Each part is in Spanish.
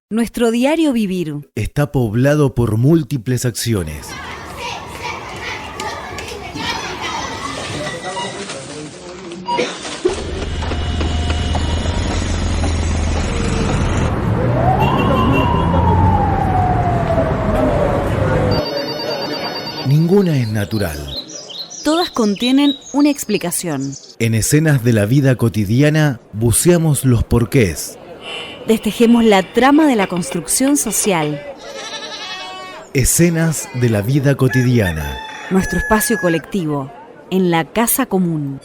Nuestro diario vivir está poblado por múltiples acciones. Ninguna es natural. Todas contienen una explicación. En escenas de la vida cotidiana buceamos los porqués. Destejemos la trama de la construcción social. Escenas de la vida cotidiana. Nuestro espacio colectivo, en la casa común.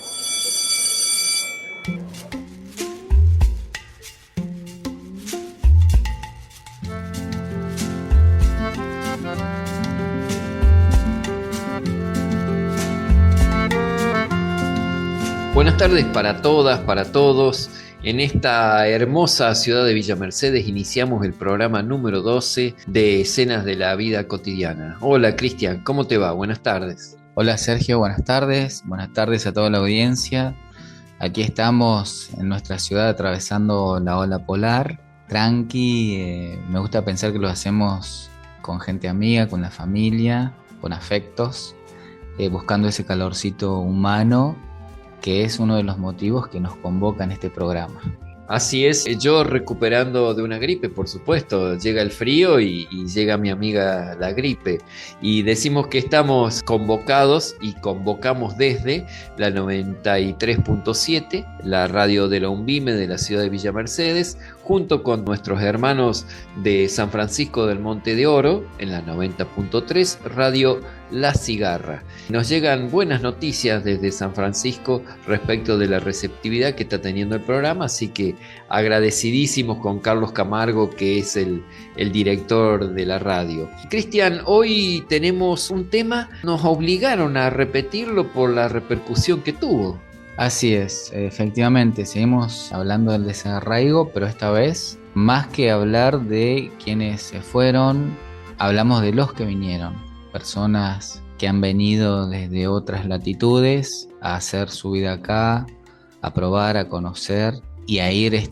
Buenas tardes para todas, para todos. En esta hermosa ciudad de Villa Mercedes iniciamos el programa número 12 de Escenas de la Vida Cotidiana. Hola Cristian, ¿cómo te va? Buenas tardes. Hola Sergio, buenas tardes. Buenas tardes a toda la audiencia. Aquí estamos en nuestra ciudad atravesando la ola polar. Tranqui, me gusta pensar que lo hacemos con gente amiga, con la familia, con afectos, buscando ese calorcito humano, que es uno de los motivos que nos convoca en este programa. Así es, yo recuperando de una gripe, por supuesto, llega el frío y llega mi amiga la gripe. Y decimos que estamos convocados y convocamos desde la 93.7, la radio de la UNVIME de la ciudad de Villa Mercedes, junto con nuestros hermanos de San Francisco del Monte de Oro, en la 90.3, radio La Cigarra. Nos llegan buenas noticias desde San Francisco respecto de la receptividad que está teniendo el programa, así que agradecidísimos con Carlos Camargo, que es el director de la radio. Cristian, hoy tenemos un tema, nos obligaron a repetirlo por la repercusión que tuvo. Así es, efectivamente, seguimos hablando del desarraigo, pero esta vez, más que hablar de quienes se fueron, hablamos de los que vinieron, personas que han venido desde otras latitudes a hacer su vida acá, a probar, a conocer y a ir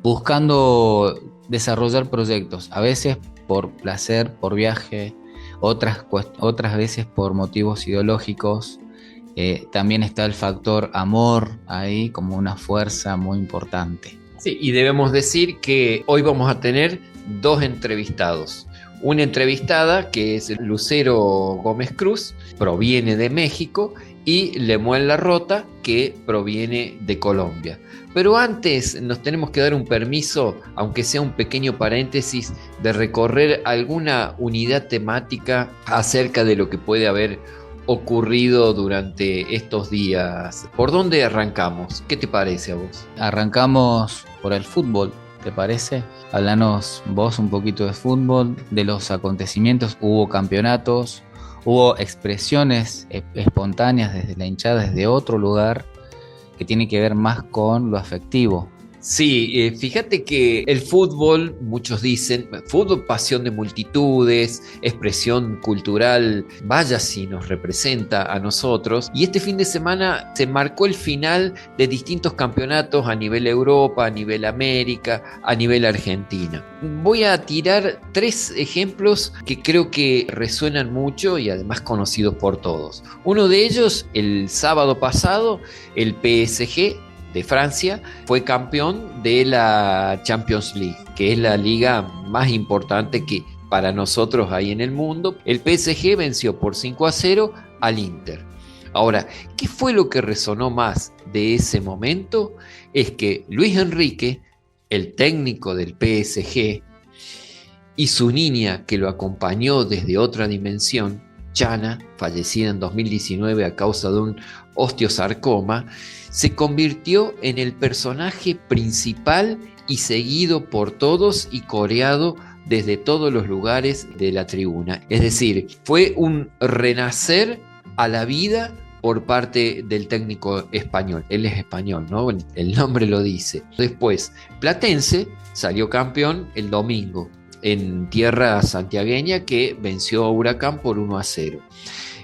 buscando desarrollar proyectos, a veces por placer, por viaje, otras veces por motivos ideológicos. También está el factor amor ahí como una fuerza muy importante. Sí, y debemos decir que hoy vamos a tener dos entrevistados. Una entrevistada que es Lucero Gómez Cruz, proviene de México, y Lemuel Larrota, que proviene de Colombia. Pero antes nos tenemos que dar un permiso, aunque sea un pequeño paréntesis, de recorrer alguna unidad temática acerca de lo que puede haber ocurrido durante estos días. ¿Por dónde arrancamos? ¿Qué te parece a vos? Arrancamos por el fútbol, ¿te parece? Háblanos vos un poquito de fútbol, de los acontecimientos. Hubo campeonatos, hubo expresiones espontáneas desde la hinchada, desde otro lugar, que tiene que ver más con lo afectivo. Sí, fíjate que el fútbol, muchos dicen, fútbol, pasión de multitudes, expresión cultural, vaya si nos representa a nosotros. Y este fin de semana se marcó el final de distintos campeonatos a nivel Europa, a nivel América, a nivel Argentina. Voy a tirar 3 ejemplos que creo que resuenan mucho y además conocidos por todos. Uno de ellos, el sábado pasado, el PSG de Francia fue campeón de la Champions League, que es la liga más importante que para nosotros hay en el mundo. El PSG venció por 5-0 al Inter. Ahora, ¿qué fue lo que resonó más de ese momento? Es que Luis Enrique, el técnico del PSG, y su niña que lo acompañó desde otra dimensión, Chana, fallecida en 2019 a causa de un osteosarcoma, se convirtió en el personaje principal y seguido por todos y coreado desde todos los lugares de la tribuna. Es decir, fue un renacer a la vida por parte del técnico español. Él es español, ¿no? El nombre lo dice. Después, Platense salió campeón el domingo en tierra santiagueña, que venció a Huracán por 1-0.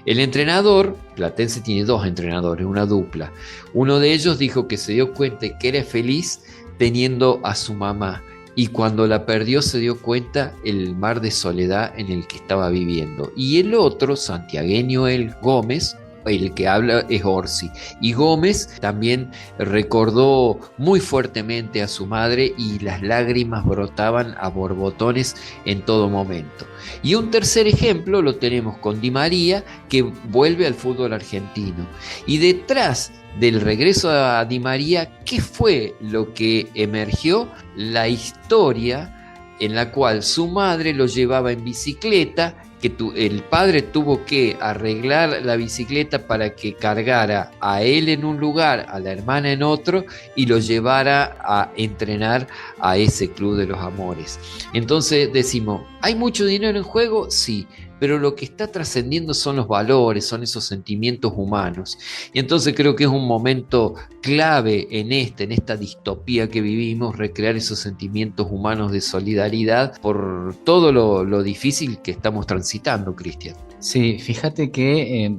El entrenador, Platense tiene 2 entrenadores, una dupla. Uno de ellos dijo que se dio cuenta que era feliz teniendo a su mamá, y cuando la perdió se dio cuenta el mar de soledad en el que estaba viviendo. Y el otro, santiagueño el Gómez, el que habla es Orsi, y Gómez también recordó muy fuertemente a su madre y las lágrimas brotaban a borbotones en todo momento. Y un tercer ejemplo lo tenemos con Di María, que vuelve al fútbol argentino, y detrás del regreso a Di María, ¿qué fue lo que emergió? La historia en la cual su madre lo llevaba en bicicleta, que el padre tuvo que arreglar la bicicleta para que cargara a él en un lugar, a la hermana en otro, y lo llevara a entrenar a ese club de los amores. Entonces decimos, ¿hay mucho dinero en juego? Sí, pero lo que está trascendiendo son los valores, son esos sentimientos humanos. Y entonces creo que es un momento clave en esta distopía que vivimos, recrear esos sentimientos humanos de solidaridad por todo lo difícil que estamos transitando, Cristian. Sí, fíjate que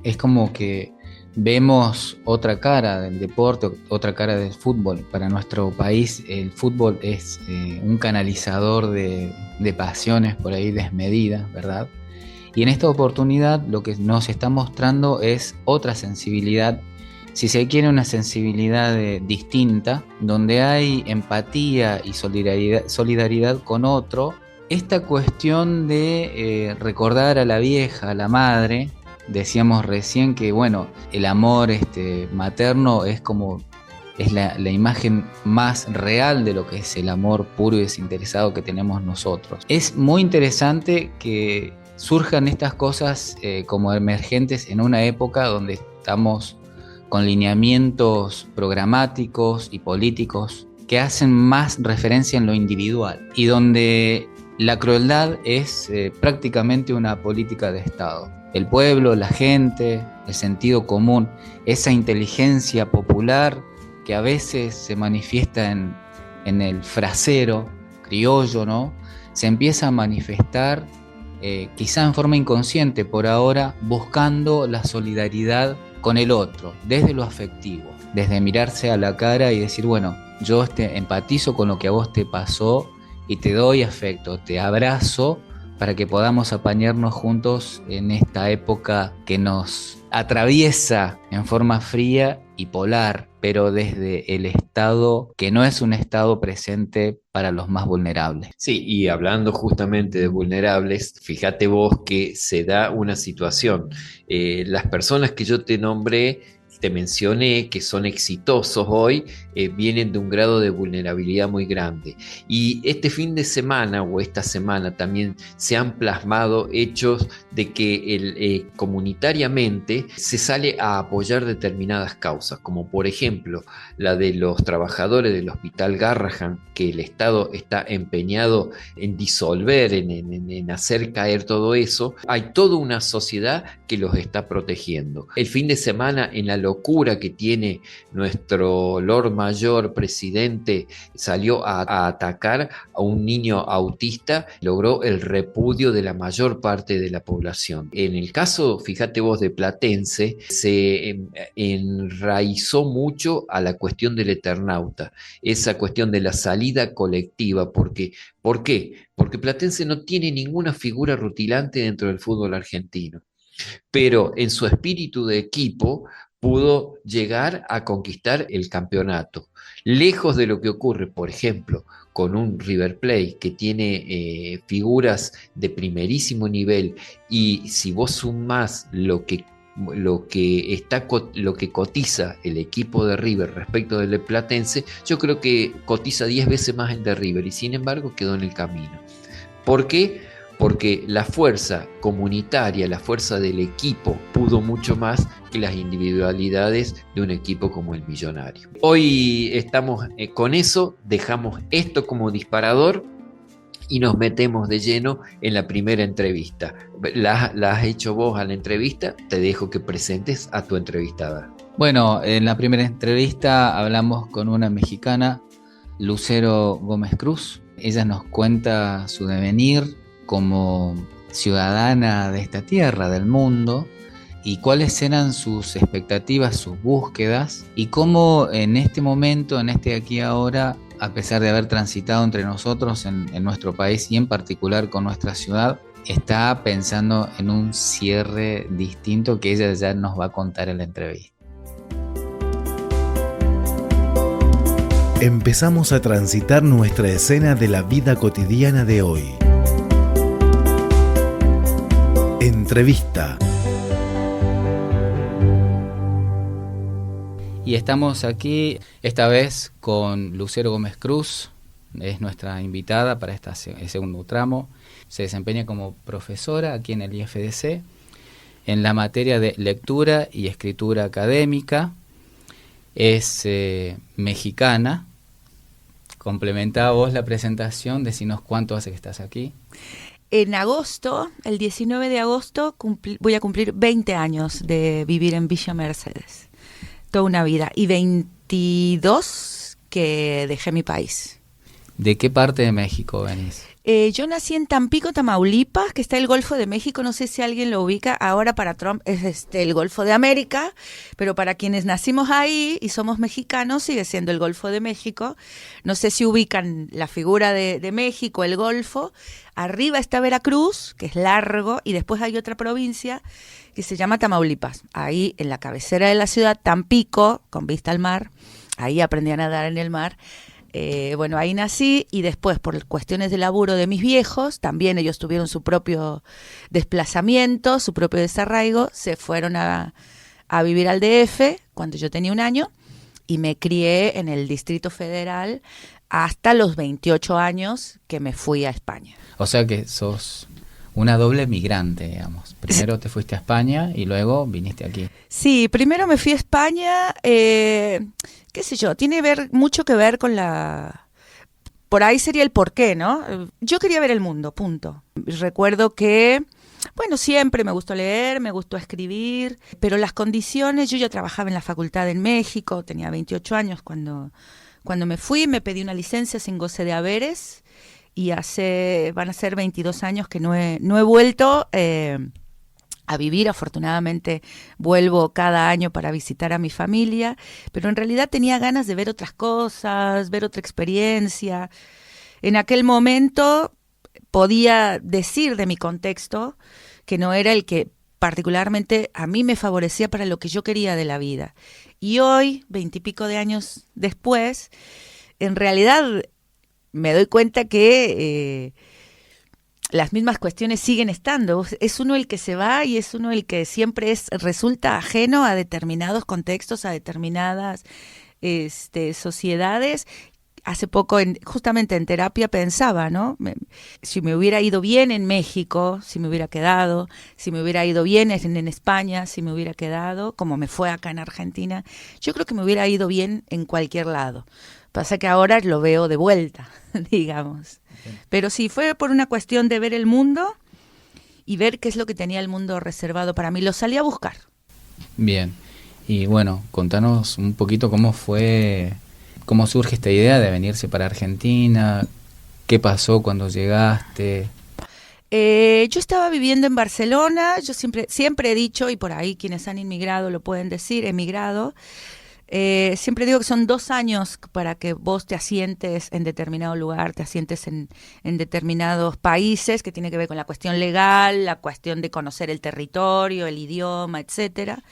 es como que vemos otra cara del deporte, otra cara del fútbol. Para nuestro país el fútbol es un canalizador de pasiones por ahí desmedidas, ¿verdad? Y en esta oportunidad lo que nos está mostrando es otra sensibilidad, si se quiere una sensibilidad distinta, donde hay empatía y solidaridad con otro. Esta cuestión de recordar a la vieja, a la madre, decíamos recién que bueno, el amor materno es la imagen más real de lo que es el amor puro y desinteresado que tenemos nosotros. Es muy interesante que surjan estas cosas como emergentes en una época donde estamos con lineamientos programáticos y políticos que hacen más referencia en lo individual y donde la crueldad es prácticamente una política de Estado. El pueblo, la gente, el sentido común, esa inteligencia popular que a veces se manifiesta en el frasero criollo, ¿no? Se empieza a manifestar quizá en forma inconsciente por ahora, buscando la solidaridad con el otro, desde lo afectivo, desde mirarse a la cara y decir, bueno, yo empatizo con lo que a vos te pasó y te doy afecto, te abrazo para que podamos apañarnos juntos en esta época que nos atraviesa en forma fría y polar, pero desde el Estado, que no es un Estado presente para los más vulnerables. Sí, y hablando justamente de vulnerables, fíjate vos que se da una situación. Las personas que yo te nombré, te mencioné, que son exitosos hoy, vienen de un grado de vulnerabilidad muy grande. Y este fin de semana o esta semana también se han plasmado hechos de que comunitariamente se sale a apoyar determinadas causas, como por ejemplo la de los trabajadores del Hospital Garrahan, que el Estado está empeñado en disolver, en hacer caer todo eso. Hay toda una sociedad que los está protegiendo. El fin de semana, en la locura que tiene nuestro Lord Mayor presidente, salió a atacar a un niño autista, logró el repudio de la mayor parte de la población. En el caso, fíjate vos, de Platense, se enraizó mucho a la cuestión del Eternauta, esa cuestión de la salida colectiva. ¿Por qué? Porque Platense no tiene ninguna figura rutilante dentro del fútbol argentino, pero en su espíritu de equipo pudo llegar a conquistar el campeonato. Lejos de lo que ocurre, por ejemplo, con un River Plate que tiene figuras de primerísimo nivel, y si vos sumás lo que cotiza el equipo de River respecto del Platense, yo creo que cotiza 10 veces más el de River, y sin embargo quedó en el camino. ¿Por qué? Porque la fuerza comunitaria, la fuerza del equipo pudo mucho más que las individualidades de un equipo como el Millonario. Hoy estamos con eso, dejamos esto como disparador y nos metemos de lleno en la primera entrevista. ¿La has hecho vos a la entrevista? Te dejo que presentes a tu entrevistada. Bueno, en la primera entrevista hablamos con una mexicana, Lucero Gómez Cruz. Ella nos cuenta su devenir como ciudadana de esta tierra, del mundo, y cuáles eran sus expectativas, sus búsquedas, y cómo en este momento, en este aquí ahora, a pesar de haber transitado entre nosotros en nuestro país y en particular con nuestra ciudad, está pensando en un cierre distinto que ella ya nos va a contar en la entrevista. Empezamos a transitar nuestra escena de la vida cotidiana de hoy. Entrevista. Y estamos aquí esta vez con Lucero Gómez Cruz, es nuestra invitada para este segundo tramo. Se desempeña como profesora aquí en el IFDC en la materia de lectura y escritura académica. Es mexicana. Complementa vos la presentación, decinos cuánto hace que estás aquí. En agosto, el 19 de agosto, voy a cumplir 20 años de vivir en Villa Mercedes. Toda una vida. Y 22 que dejé mi país. ¿De qué parte de México venís? Yo nací en Tampico, Tamaulipas, que está el Golfo de México, no sé si alguien lo ubica, ahora para Trump es el Golfo de América, pero para quienes nacimos ahí y somos mexicanos sigue siendo el Golfo de México. No sé si ubican la figura de México, el Golfo. Arriba está Veracruz, que es largo, y después hay otra provincia que se llama Tamaulipas. Ahí en la cabecera de la ciudad, Tampico, con vista al mar, ahí aprendí a nadar en el mar. Bueno, ahí nací y después por cuestiones de laburo de mis viejos, también ellos tuvieron su propio desplazamiento, su propio desarraigo, se fueron a vivir al DF cuando yo tenía 1 año y me crié en el Distrito Federal hasta los 28 años que me fui a España. O sea que sos una doble migrante, digamos. Primero te fuiste a España y luego viniste aquí. Sí, primero me fui a España, qué sé yo, tiene mucho que ver con por ahí sería el porqué, ¿no? Yo quería ver el mundo, punto. Recuerdo que, bueno, siempre me gustó leer, me gustó escribir, pero las condiciones, yo ya trabajaba en la facultad en México, tenía 28 años cuando me fui, me pedí una licencia sin goce de haberes, y van a ser 22 años que no he vuelto a vivir. Afortunadamente vuelvo cada año para visitar a mi familia, pero en realidad tenía ganas de ver otras cosas, ver otra experiencia. En aquel momento podía decir de mi contexto que no era el que particularmente a mí me favorecía para lo que yo quería de la vida. Y hoy, 20 y pico de años después, en realidad me doy cuenta que las mismas cuestiones siguen estando. Es uno el que se va y es uno el que siempre resulta ajeno a determinados contextos, a determinadas sociedades. Hace poco, justamente en terapia, pensaba, ¿no? Si me hubiera ido bien en México, si me hubiera quedado, si me hubiera ido bien en España, si me hubiera quedado, como me fue acá en Argentina, yo creo que me hubiera ido bien en cualquier lado. Pasa que ahora lo veo de vuelta, digamos. Pero sí, fue por una cuestión de ver el mundo y ver qué es lo que tenía el mundo reservado para mí. Lo salí a buscar. Bien. Y bueno, contanos un poquito cómo surge esta idea de venirse para Argentina, qué pasó cuando llegaste. Yo estaba viviendo en Barcelona, yo siempre he dicho, y por ahí quienes han inmigrado lo pueden decir, emigrado. Siempre digo que son 2 años para que vos te asientes en determinado lugar, te asientes en determinados países, que tiene que ver con la cuestión legal, la cuestión de conocer el territorio, el idioma, etcétera,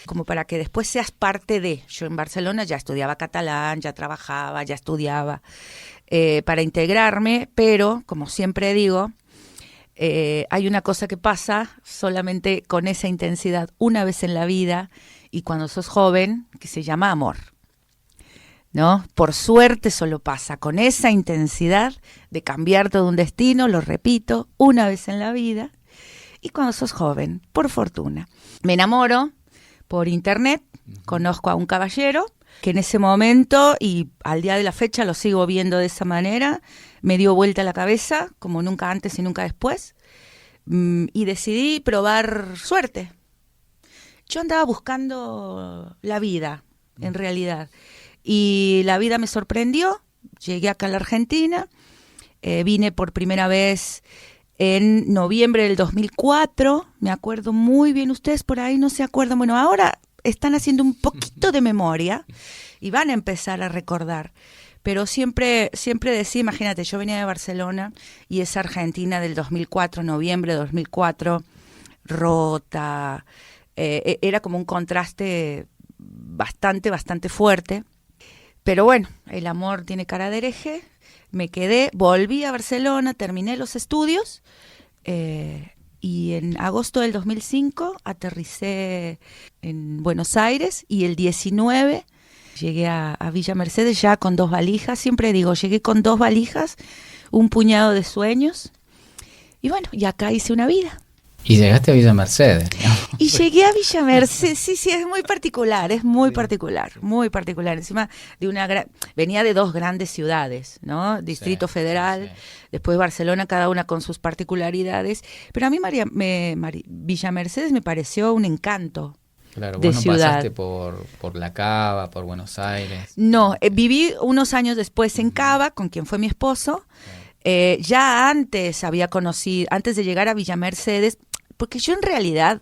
como para que después seas parte de. Yo en Barcelona ya estudiaba catalán, ya trabajaba, ya estudiaba para integrarme, pero como siempre digo, hay una cosa que pasa solamente con esa intensidad una vez en la vida y cuando sos joven, que se llama amor, ¿no? Por suerte solo pasa con esa intensidad de cambiar todo un destino, lo repito, una vez en la vida, y cuando sos joven, por fortuna. Me enamoro por internet, conozco a un caballero que en ese momento, y al día de la fecha lo sigo viendo de esa manera, me dio vuelta la cabeza, como nunca antes y nunca después, y decidí probar suerte. Yo andaba buscando la vida, en realidad, y la vida me sorprendió. Llegué acá a la Argentina, vine por primera vez en noviembre del 2004, me acuerdo muy bien, ustedes por ahí no se acuerdan, bueno, ahora están haciendo un poquito de memoria y van a empezar a recordar, pero siempre decía, imagínate, yo venía de Barcelona y esa Argentina del 2004, noviembre de 2004, rota, era como un contraste bastante fuerte, pero bueno, el amor tiene cara de hereje. Me quedé, volví a Barcelona, terminé los estudios y en agosto del 2005 aterricé en Buenos Aires y el 19 llegué a Villa Mercedes ya con 2 valijas. Siempre digo, llegué con 2 valijas, un puñado de sueños y bueno, y acá hice una vida. Y llegaste a Villa Mercedes, ¿no? Y llegué a Villa Mercedes, sí, es muy particular, muy particular. Encima de venía de 2 grandes ciudades, ¿no? Distrito Federal, después Barcelona, cada una con sus particularidades. Pero a mí Villa Mercedes me pareció un encanto. Claro, de vos no ciudad. pasaste por La Cava, por Buenos Aires. No, viví unos años después en Cava, con quien fue mi esposo. Ya antes había conocido, antes de llegar a Villa Mercedes, porque yo en realidad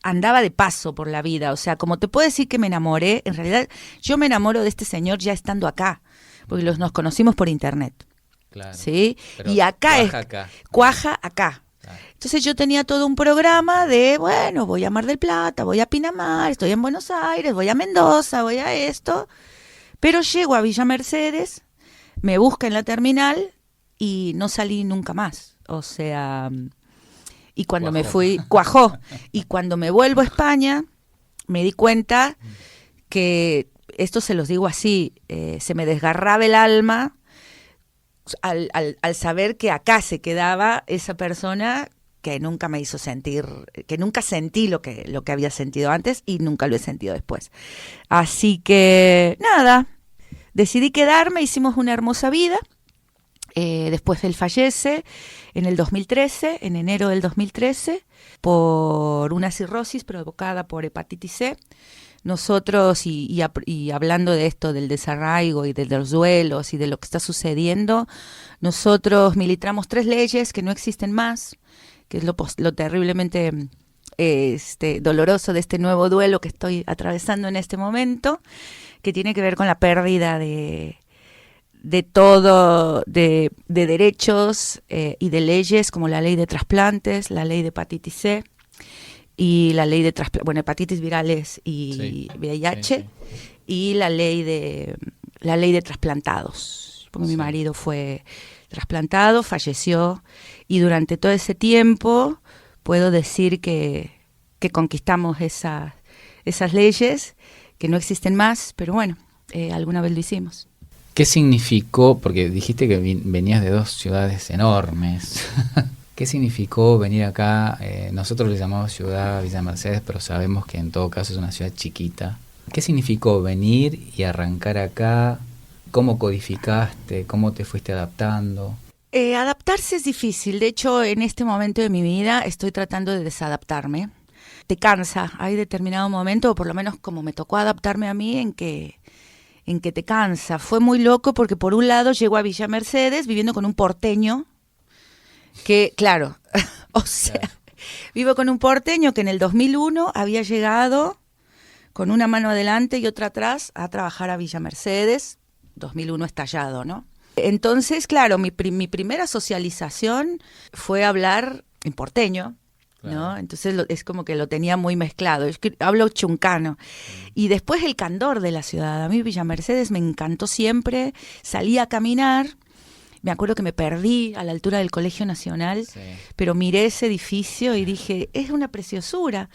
andaba de paso por la vida, o sea, como te puedo decir que me enamoré, en realidad yo me enamoro de este señor ya estando acá, porque nos conocimos por internet, Claro. ¿sí? Pero Y acá cuaja acá. Claro. Entonces yo tenía todo un programa de, bueno, voy a Mar del Plata, voy a Pinamar, estoy en Buenos Aires, voy a Mendoza, voy a esto, pero llego a Villa Mercedes, me busca en la terminal y no salí nunca más, o sea... Y cuando me fui, cuajó. Y cuando me vuelvo a España, me di cuenta que, esto se los digo así, se me desgarraba el alma al saber que acá se quedaba esa persona que nunca me hizo sentir, que nunca sentí lo que había sentido antes y nunca lo he sentido después. Así que, nada, decidí quedarme, hicimos una hermosa vida. Después él fallece en el 2013, en enero del 2013, por una cirrosis provocada por hepatitis C. Nosotros, y hablando de esto, del desarraigo y de los duelos y de lo que está sucediendo, nosotros militamos 3 leyes que no existen más, que es lo terriblemente doloroso de este nuevo duelo que estoy atravesando en este momento, que tiene que ver con la pérdida de todo, de derechos y de leyes como la ley de trasplantes, la ley de hepatitis C y la ley de hepatitis virales y VIH, y la ley de trasplantados, porque mi marido fue trasplantado, falleció, y durante todo ese tiempo puedo decir que conquistamos esas leyes que no existen más, pero bueno, alguna vez lo hicimos. ¿Qué significó, porque dijiste que venías de 2 ciudades enormes, qué significó venir acá? Nosotros le llamamos ciudad Villa Mercedes, pero sabemos que en todo caso es una ciudad chiquita. ¿Qué significó venir y arrancar acá? ¿Cómo codificaste? ¿Cómo te fuiste adaptando? Adaptarse es difícil. De hecho, en este momento de mi vida estoy tratando de desadaptarme. Te cansa. Hay determinado momento, o por lo menos como me tocó adaptarme a mí, en que te cansa. Fue muy loco porque por un lado llego a Villa Mercedes viviendo con un porteño que, claro, o sea, vivo con un porteño que en el 2001 había llegado con una mano adelante y otra atrás a trabajar a Villa Mercedes, 2001 estallado, ¿no? Entonces, claro, mi primera socialización fue hablar en porteño, ¿no? Claro. Entonces es como que lo tenía muy mezclado. Es que hablo chuncano. Y después el candor de la ciudad. A mí Villa Mercedes me encantó siempre. Salí a caminar. Me acuerdo que me perdí a la altura del Colegio Nacional, pero miré ese edificio y dije, es una preciosura.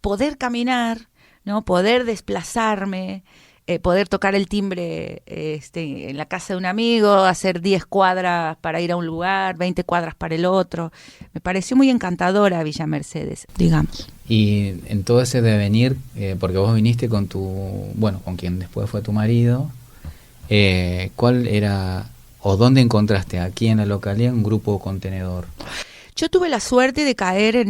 Poder caminar, ¿no? Poder desplazarme, poder tocar el timbre en la casa de un amigo, hacer 10 cuadras para ir a un lugar, 20 cuadras para el otro. Me pareció muy encantadora Villa Mercedes, digamos. Y en todo ese devenir, porque vos viniste con con quien después fue tu marido, ¿cuál era o dónde encontraste aquí en la localidad un grupo contenedor? Yo tuve la suerte de caer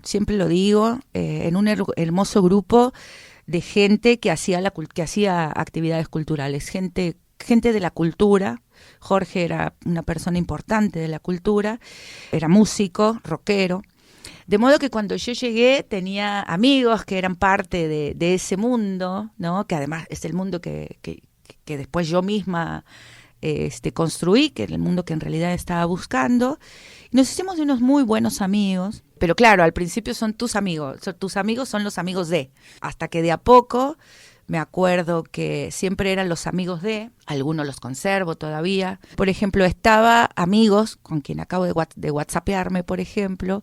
siempre lo digo, en un hermoso grupo de gente que hacía actividades culturales, gente gente de la cultura. Jorge era una persona importante de la cultura, era músico, rockero. De modo que cuando yo llegué tenía amigos que eran parte de ese mundo, ¿no? Que además es el mundo que después yo misma construí, que era el mundo que en realidad estaba buscando. Y nos hicimos de unos muy buenos amigos, pero claro, al principio son tus amigos son los amigos de, hasta que de a poco me acuerdo que siempre eran los amigos de, algunos los conservo todavía. Por ejemplo, estaba amigos con quien acabo de whatsappearme, por ejemplo,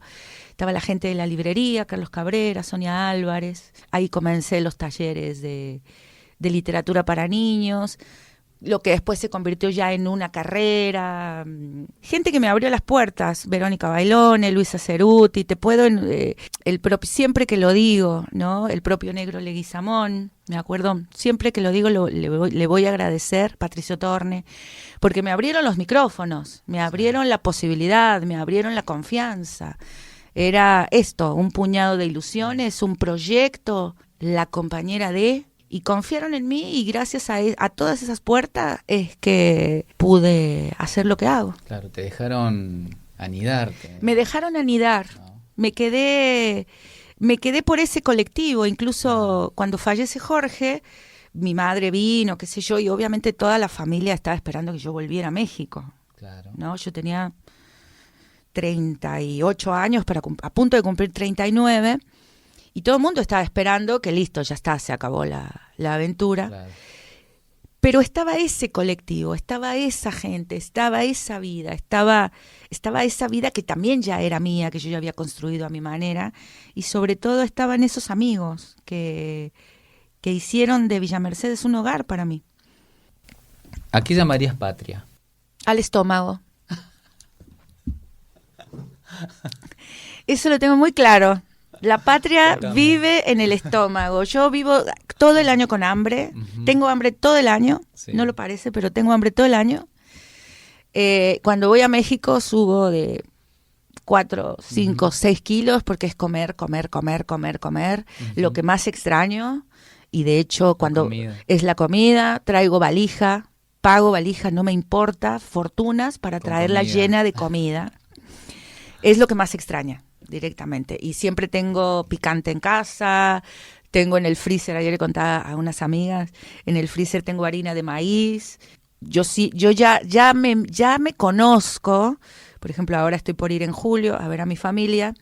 estaba la gente de la librería, Carlos Cabrera, Sonia Álvarez, ahí comencé los talleres de literatura para niños, lo que después se convirtió ya en una carrera, gente que me abrió las puertas, Verónica Bailone, Luisa Ceruti, siempre que lo digo, ¿no? El propio Negro Leguizamón, me acuerdo, siempre que lo digo le voy a agradecer, Patricio Torne, porque me abrieron los micrófonos, me abrieron la posibilidad, me abrieron la confianza. Era esto, un puñado de ilusiones, un proyecto, la compañera de... Y confiaron en mí y gracias a todas esas puertas es que pude hacer lo que hago. Claro, te dejaron anidarte. Me dejaron anidar. No. Me quedé por ese colectivo. Incluso cuando fallece Jorge, mi madre vino, qué sé yo, y obviamente toda la familia estaba esperando que yo volviera a México. Claro. ¿No? Yo tenía 38 años, a punto de cumplir 39. Y todo el mundo estaba esperando que listo, ya está, se acabó la aventura. Claro. Pero estaba ese colectivo, estaba esa gente, estaba esa vida, estaba esa vida que también ya era mía, que yo ya había construido a mi manera. Y sobre todo estaban esos amigos que hicieron de Villa Mercedes un hogar para mí. ¿A qué llamarías patria? Al estómago. Eso lo tengo muy claro. La patria vive en el estómago. Yo vivo todo el año con hambre. Tengo hambre todo el año. Sí. No lo parece, pero tengo hambre todo el año. Cuando voy a México subo de 4, 5, 6 kilos porque es comer. Lo que más extraño. Y de hecho, cuando es la comida, traigo valija, pago valija, no me importa, fortunas para traerla llena de comida. Es lo que más extraña. Directamente. Y siempre tengo picante en casa, tengo en el freezer, ayer le contaba a unas amigas, en el freezer tengo harina de maíz. Yo ya me conozco. Por ejemplo, ahora estoy por ir en julio a ver a mi familia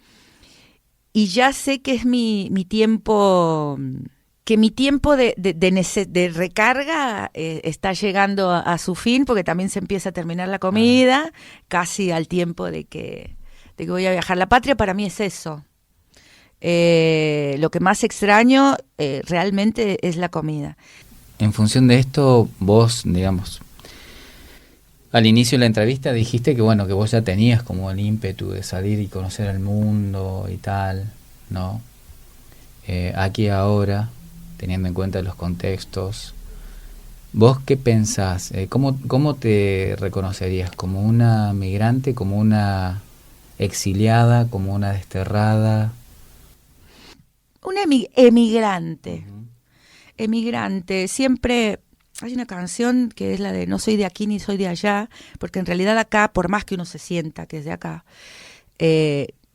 y ya sé que es mi tiempo, que mi tiempo de recarga está llegando a su fin, porque también se empieza a terminar la comida, casi al tiempo de que voy a viajar. La patria para mí es eso. Lo que más extraño realmente es la comida. En función de esto, vos, digamos, al inicio de la entrevista dijiste que bueno, que vos ya tenías como el ímpetu de salir y conocer el mundo y tal, ¿no? Aquí ahora, teniendo en cuenta los contextos, ¿vos qué pensás? ¿Cómo te reconocerías? ¿Como una migrante, como una exiliada, como una desterrada? Una emigrante. Emigrante. Siempre hay una canción que es la de no soy de aquí ni soy de allá, porque en realidad acá, por más que uno se sienta que es de acá,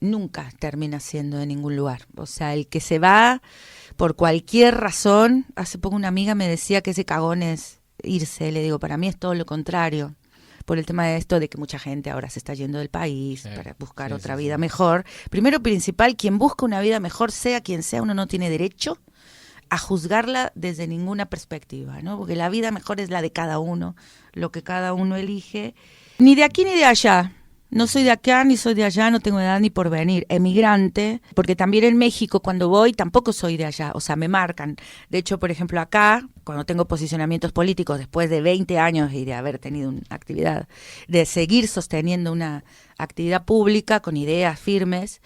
nunca termina siendo de ningún lugar. O sea, el que se va por cualquier razón, hace poco una amiga me decía que ese cagón es irse, le digo, para mí es todo lo contrario. Por el tema de esto de que mucha gente ahora se está yendo del país para buscar otra vida mejor. Primero, principal, quien busca una vida mejor, sea quien sea, uno no tiene derecho a juzgarla desde ninguna perspectiva, ¿no? Porque la vida mejor es la de cada uno, lo que cada uno elige. Ni de aquí ni de allá. No soy de acá ni soy de allá, no tengo edad ni por venir. Emigrante, porque también en México cuando voy tampoco soy de allá, o sea, me marcan. De hecho, por ejemplo, acá, cuando tengo posicionamientos políticos, después de 20 años y de haber tenido una actividad, de seguir sosteniendo una actividad pública con ideas firmes,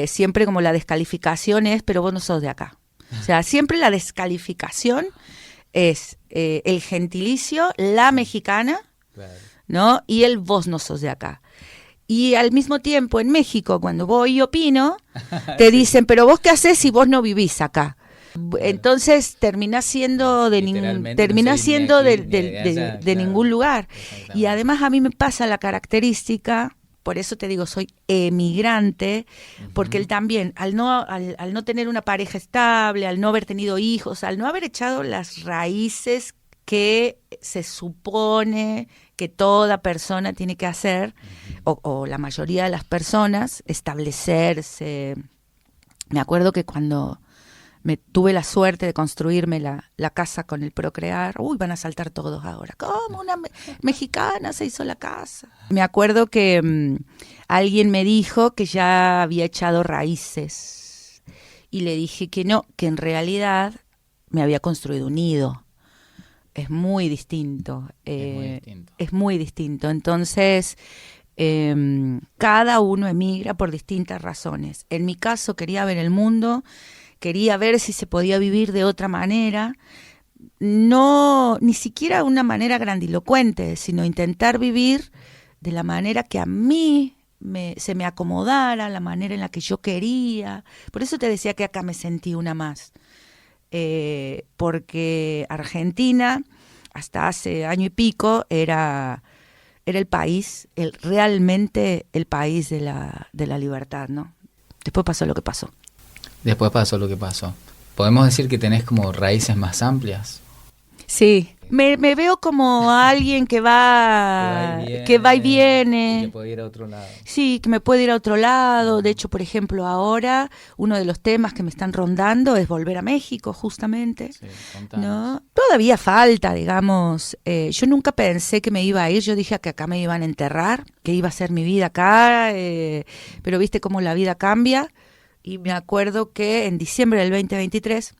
siempre como la descalificación es, pero vos no sos de acá. O sea, siempre la descalificación es el gentilicio, la mexicana, claro, ¿no? Y el vos no sos de acá. Y al mismo tiempo en México, cuando voy y opino, te dicen, pero vos qué haces si vos no vivís acá. Entonces terminás siendo de Literalmente terminás no soy ni siendo aquí, de, ni de- de de- allá, de claro. ningún lugar. Exactamente. Y además a mí me pasa la característica, por eso te digo, soy emigrante, porque él también, al no tener una pareja estable, al no haber tenido hijos, al no haber echado las raíces que se supone que toda persona tiene que hacer, o la mayoría de las personas, establecerse. Me acuerdo que cuando me tuve la suerte de construirme la casa con el Procrear, van a saltar todos ahora. ¿Cómo una mexicana se hizo la casa? Me acuerdo que alguien me dijo que ya había echado raíces y le dije que no, que en realidad me había construido un nido. Es muy distinto. Es muy distinto. Es muy distinto. Entonces, cada uno emigra por distintas razones. En mi caso, quería ver el mundo, quería ver si se podía vivir de otra manera, no ni siquiera una manera grandilocuente, sino intentar vivir de la manera que a mí se me acomodara, la manera en la que yo quería. Por eso te decía que acá me sentí una más. Porque Argentina, hasta hace año y pico, era el país, realmente el país de la libertad, ¿no? Después pasó lo que pasó. Después pasó lo que pasó. ¿Podemos decir que tenés como raíces más amplias? Sí, me veo como alguien que va y viene. Y que puede ir a otro lado. Sí, que me puede ir a otro lado. De hecho, por ejemplo, ahora uno de los temas que me están rondando es volver a México, justamente. Sí, contanos. ¿No? Todavía falta, digamos. Yo nunca pensé que me iba a ir. Yo dije que acá me iban a enterrar, que iba a ser mi vida acá. Pero viste cómo la vida cambia. Y me acuerdo que en diciembre del 2023,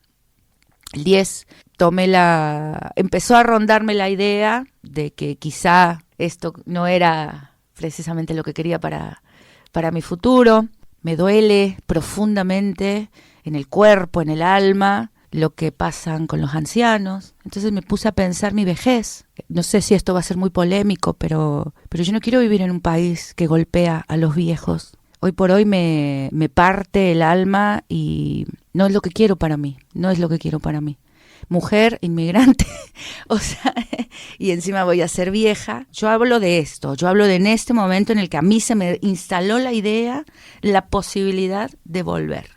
el 10, empezó a rondarme la idea de que quizá esto no era precisamente lo que quería para mi futuro. Me duele profundamente en el cuerpo, en el alma, lo que pasan con los ancianos. Entonces me puse a pensar mi vejez. No sé si esto va a ser muy polémico, pero yo no quiero vivir en un país que golpea a los viejos. Hoy por hoy me parte el alma y no es lo que quiero para mí, no es lo que quiero para mí. Mujer, inmigrante, o sea, y encima voy a ser vieja. Yo hablo de esto, yo hablo de en este momento en el que a mí se me instaló la idea, la posibilidad de volver.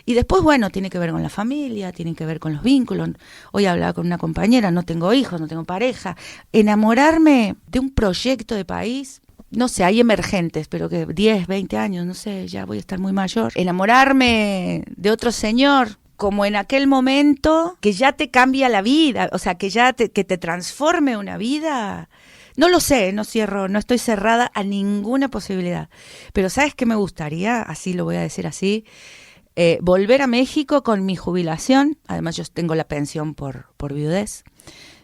Y después, bueno, tiene que ver con la familia, tiene que ver con los vínculos. Hoy hablaba con una compañera, no tengo hijos, no tengo pareja. Enamorarme de un proyecto de país, no sé, hay emergentes, pero que 10, 20 años, no sé, ya voy a estar muy mayor. Enamorarme de otro señor, como en aquel momento que ya te cambia la vida, o sea, que te transforme una vida. No lo sé, no estoy cerrada a ninguna posibilidad. Pero ¿sabes qué me gustaría? Así lo voy a decir así. Volver a México con mi jubilación. Además yo tengo la pensión por viudez.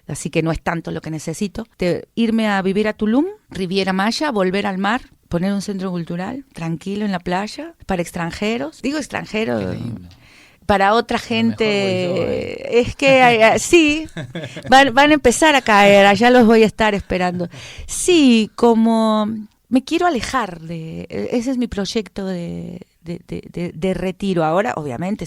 Así que no es tanto lo que necesito. Irme a vivir a Tulum, Riviera Maya, volver al mar, poner un centro cultural tranquilo en la playa, para extranjeros. Digo extranjeros, para otra gente. Es que sí, van a empezar a caer, allá los voy a estar esperando. Sí, como me quiero alejar ese es mi proyecto de retiro. Ahora, obviamente,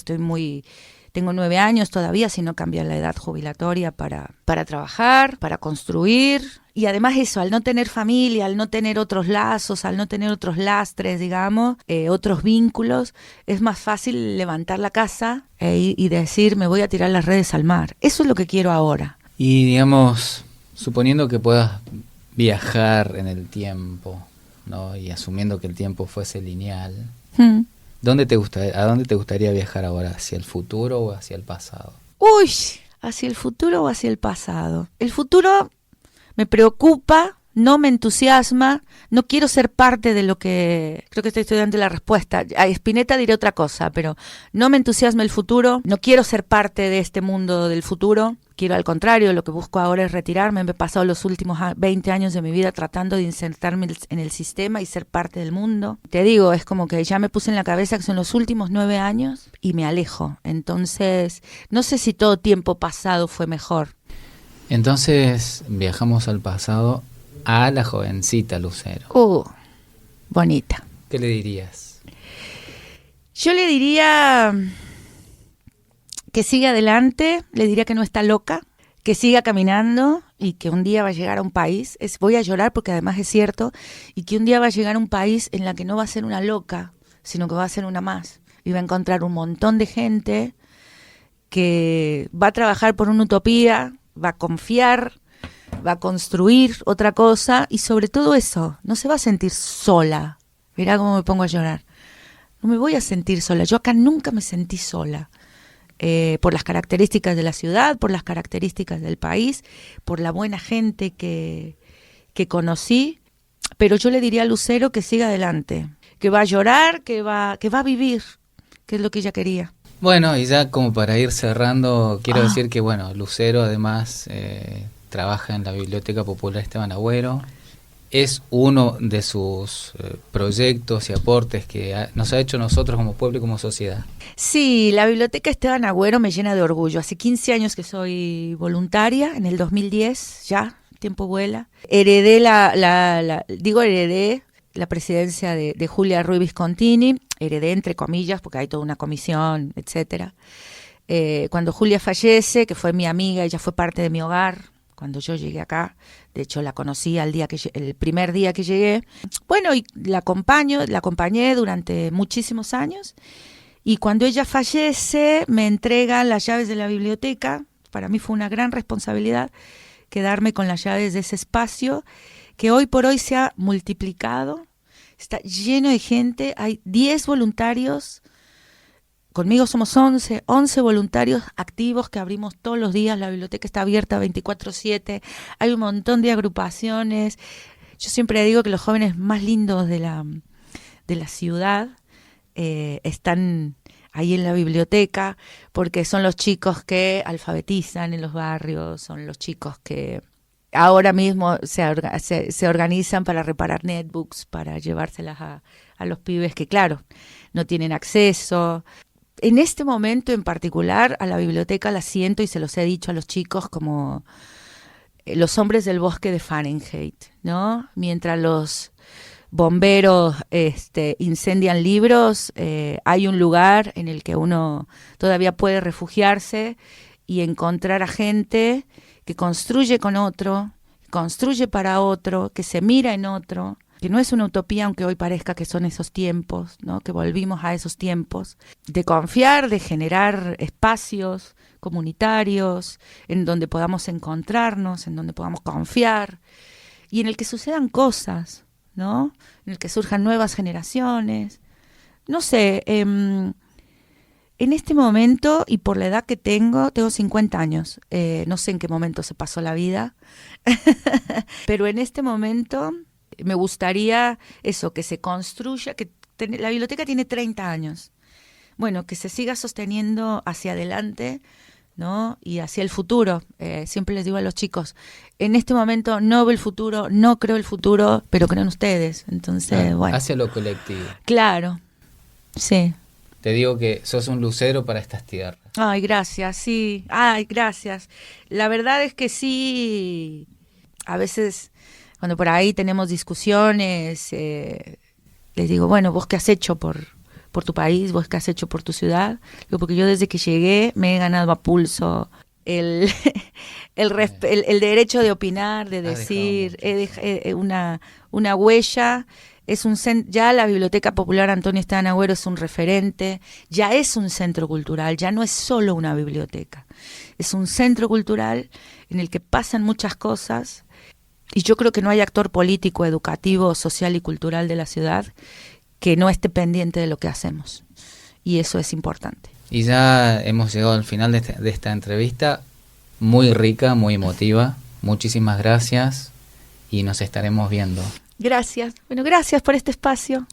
tengo 9 años todavía, si no cambia la edad jubilatoria para trabajar, para construir. Y además eso, al no tener familia, al no tener otros lazos, al no tener otros lastres, digamos, otros vínculos, es más fácil levantar la casa y decir, me voy a tirar las redes al mar. Eso es lo que quiero ahora. Y digamos, suponiendo que puedas viajar en el tiempo, ¿no? Y asumiendo que el tiempo fuese lineal, ¿a dónde te gustaría viajar ahora? ¿Hacia el futuro o hacia el pasado? Uy, ¿hacia el futuro o hacia el pasado? El futuro me preocupa, no me entusiasma, no quiero ser parte de lo que... Creo que estoy dando la respuesta. A Spinetta diré otra cosa, pero no me entusiasma el futuro, no quiero ser parte de este mundo del futuro. Quiero, al contrario, lo que busco ahora es retirarme. Me he pasado los últimos 20 años de mi vida tratando de insertarme en el sistema y ser parte del mundo. Te digo, es como que ya me puse en la cabeza que son los últimos 9 años y me alejo. Entonces, no sé si todo tiempo pasado fue mejor. Entonces, viajamos al pasado a la jovencita Lucero. Bonita. ¿Qué le dirías? Yo le diría Que siga adelante, le diría que no está loca, que siga caminando y que un día va a llegar a un país, voy a llorar porque además es cierto, y que un día va a llegar a un país en la que no va a ser una loca, sino que va a ser una más. Y va a encontrar un montón de gente que va a trabajar por una utopía, va a confiar, va a construir otra cosa y sobre todo eso, no se va a sentir sola. Mirá cómo me pongo a llorar. No me voy a sentir sola. Yo acá nunca me sentí sola. Por las características de la ciudad, por las características del país, por la buena gente que conocí. Pero yo le diría a Lucero que siga adelante, que va a llorar, que va a vivir, que es lo que ella quería. Bueno, y ya como para ir cerrando, quiero decir que, bueno, Lucero además trabaja en la Biblioteca Popular Esteban Agüero. Es uno de sus proyectos y aportes que nos ha hecho nosotros como pueblo y como sociedad. Sí, la Biblioteca Esteban Agüero me llena de orgullo. Hace 15 años que soy voluntaria, en el 2010 ya, tiempo vuela. Heredé heredé la presidencia de Julia Ruiz Viscontini, heredé entre comillas porque hay toda una comisión, etcétera. Cuando Julia fallece, que fue mi amiga, ella fue parte de mi hogar cuando yo llegué acá. De hecho, la conocí el primer día que llegué. Bueno, y la acompañé durante muchísimos años. Y cuando ella fallece, me entregan las llaves de la biblioteca. Para mí fue una gran responsabilidad quedarme con las llaves de ese espacio, que hoy por hoy se ha multiplicado. Está lleno de gente, hay 10 voluntarios. Conmigo somos 11 voluntarios activos que abrimos todos los días. La biblioteca está abierta 24/7. Hay un montón de agrupaciones. Yo siempre digo que los jóvenes más lindos de la ciudad están ahí en la biblioteca, porque son los chicos que alfabetizan en los barrios, son los chicos que ahora mismo se organizan para reparar netbooks, para llevárselas a los pibes que, claro, no tienen acceso. En este momento en particular a la biblioteca la siento, y se los he dicho a los chicos, como los hombres del bosque de Fahrenheit, ¿no? Mientras los bomberos incendian libros, hay un lugar en el que uno todavía puede refugiarse y encontrar a gente que construye con otro, construye para otro, que se mira en otro, que no es una utopía, aunque hoy parezca que son esos tiempos, ¿no? Que volvimos a esos tiempos, de confiar, de generar espacios comunitarios en donde podamos encontrarnos, en donde podamos confiar y en el que sucedan cosas, ¿no? En el que surjan nuevas generaciones. No sé, en este momento, y por la edad que tengo 50 años, no sé en qué momento se pasó la vida, pero en este momento me gustaría eso, que se construya, la biblioteca tiene 30 años, bueno, que se siga sosteniendo hacia adelante, ¿no? Y hacia el futuro. Siempre les digo a los chicos, en este momento no veo el futuro, no creo el futuro, pero creo en ustedes. Entonces, bueno. Hacia lo colectivo. Claro, sí. Te digo que sos un lucero para estas tierras. Ay, gracias, sí. Ay, gracias. La verdad es que sí, a veces cuando por ahí tenemos discusiones, les digo, bueno, ¿vos qué has hecho por tu país? ¿Vos qué has hecho por tu ciudad? Digo, porque yo desde que llegué me he ganado a pulso el derecho de opinar, de decir, una huella. Ya la Biblioteca Popular Antonio Esteban Agüero es un referente, ya es un centro cultural, ya no es solo una biblioteca, es un centro cultural en el que pasan muchas cosas, y yo creo que no hay actor político, educativo, social y cultural de la ciudad que no esté pendiente de lo que hacemos, y eso es importante. Y ya hemos llegado al final de esta entrevista, muy rica, muy emotiva. Muchísimas gracias y nos estaremos viendo. Gracias. Bueno, gracias por este espacio.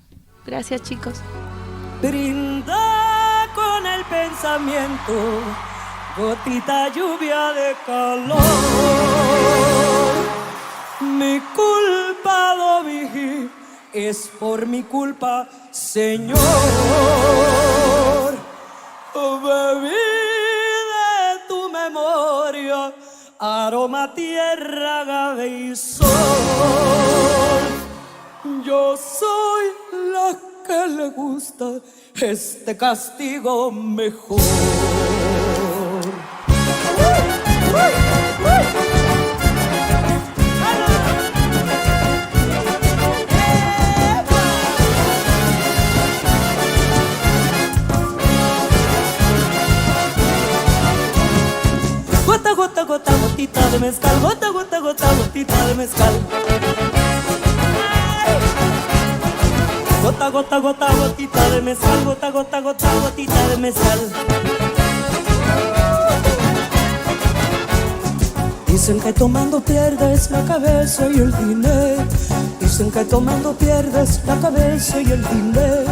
Gracias, chicos. Brinda con el pensamiento, gotita lluvia de calor. Mi culpa lo vi, es por mi culpa, Señor. Bebí de tu memoria, aroma, tierra, agave y sol. Yo soy la que le gusta este castigo mejor. de mezcal, gota, gota, gota, gotita de mezcal. Ay. Gota, gota, gota, gotita de mezcal, gota, gota, gota, gotita de mezcal. Dicen que tomando pierdes la cabeza y el dinero. Dicen que tomando pierdes la cabeza y el dinero.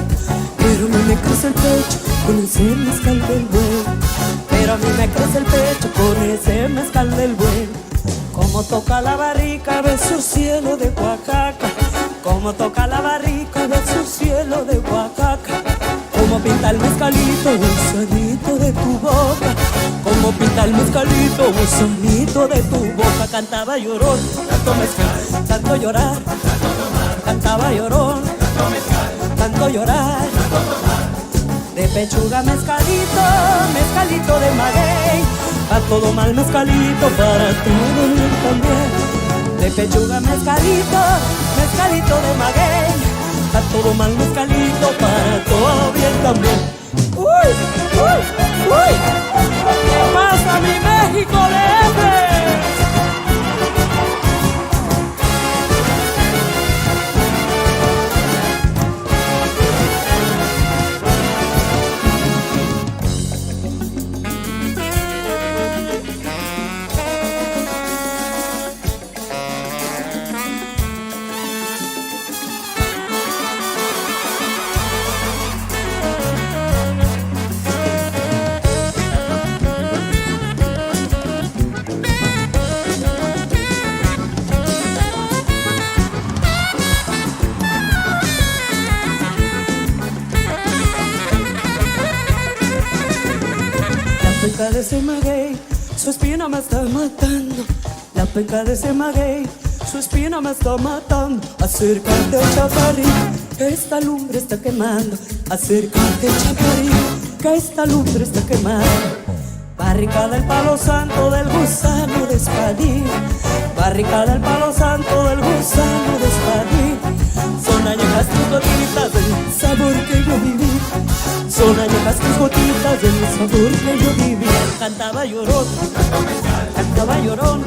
Pero a mí me crece el pecho con ese mezcal del bueno. Pero a mí me crece el pecho con ese mezcal del bueno. Como toca la barrica, ve su cielo de Oaxaca. Como toca la barrica, ve su cielo de Oaxaca. Como pinta el mezcalito, gusanito de tu boca. Como pinta el mezcalito, gusanito de tu boca. Cantaba Llorón, tanto mezcal, tanto llorar. Cantaba Llorón, tanto mezcal, tanto llorar. De pechuga mezcalito, mezcalito de maguey. A todo mal mezcalito, para todo bien también. De pechuga mezcalito, mezcalito de maguey. A todo mal mezcalito, para todo bien también. ¡Uy! ¡Uy! ¡Uy! ¿Qué pasa, mi México DF? La penca de ese maguey, su espina me está matando. La penca de ese maguey, su espina me está matando. Acércate, chaparrín, que esta lumbre está quemando. Acércate, chaparrín, que esta lumbre está quemando. Barricada el palo santo del gusano de espadín. Barricada el palo santo del gusano de espadín. Son añejas tus gotitas del sabor que yo viví. Son añejas tus gotitas del sabor que yo viví. Cantaba Llorón, cantaba Llorón,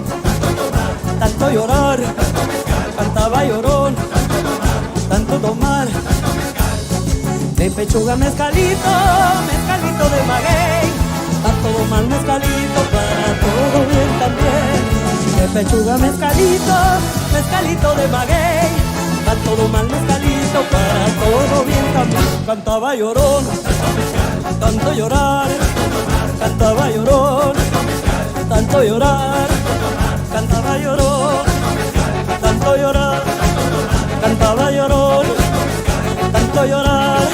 tanto llorar. Cantaba Llorón, tanto tomar. De pechuga mezcalito, mezcalito de maguey. A todo mal mezcalito, para todo bien también. De pechuga mezcalito, mezcalito de maguey. A todo mal mezcalito, para todo bien también. Cantaba Llorón, tanto llorar. Cantaba Llorón, tanto llorar. Cantaba Llorón, tanto llorar. Cantaba Llorón, tanto llorar.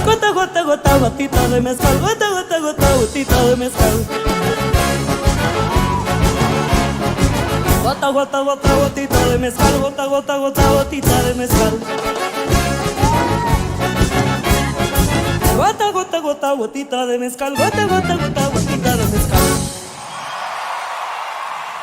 Gota, gota, gota, gotita de mezcal. Gota, gota, gota, gotita de mezcal. Gota, gota, gota, gotita de mezcal. Gota, gota, gota, gotita de mezcal. Gota, gota, gota, gotita de mezcal. Gota, gota, gota, gotita de mezcal.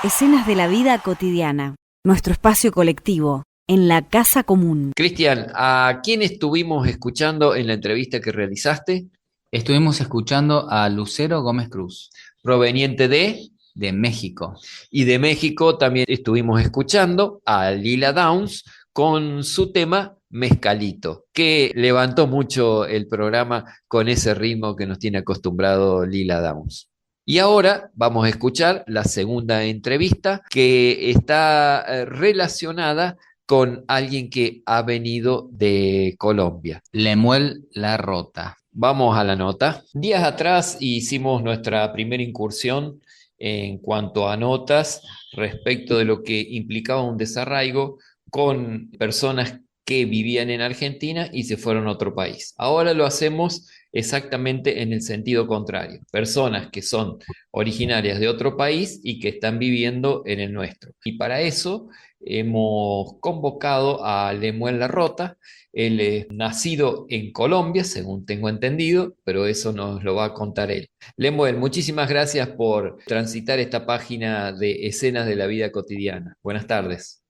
Escenas de la vida cotidiana. Nuestro espacio colectivo. En la casa común. Cristian, ¿a quién estuvimos escuchando en la entrevista que realizaste? Estuvimos escuchando a Lucero Gómez Cruz, Proveniente de México. y de México también estuvimos escuchando a Lila Downs con su tema Mezcalito, que levantó mucho el programa con ese ritmo que nos tiene acostumbrado Lila Downs. Y ahora vamos a escuchar la segunda entrevista que está relacionada con alguien que ha venido de Colombia. Lemuel La Rota. Vamos a la nota. Días atrás hicimos nuestra primera incursión en cuanto a notas respecto de lo que implicaba un desarraigo con personas que vivían en Argentina y se fueron a otro país. Ahora lo hacemos exactamente en el sentido contrario. Personas que son originarias de otro país y que están viviendo en el nuestro. Y para eso hemos convocado a Lemuel La Rota. Él es nacido en Colombia, según tengo entendido, pero eso nos lo va a contar él. Lemuel, muchísimas gracias por transitar esta página de escenas de la vida cotidiana. Buenas tardes.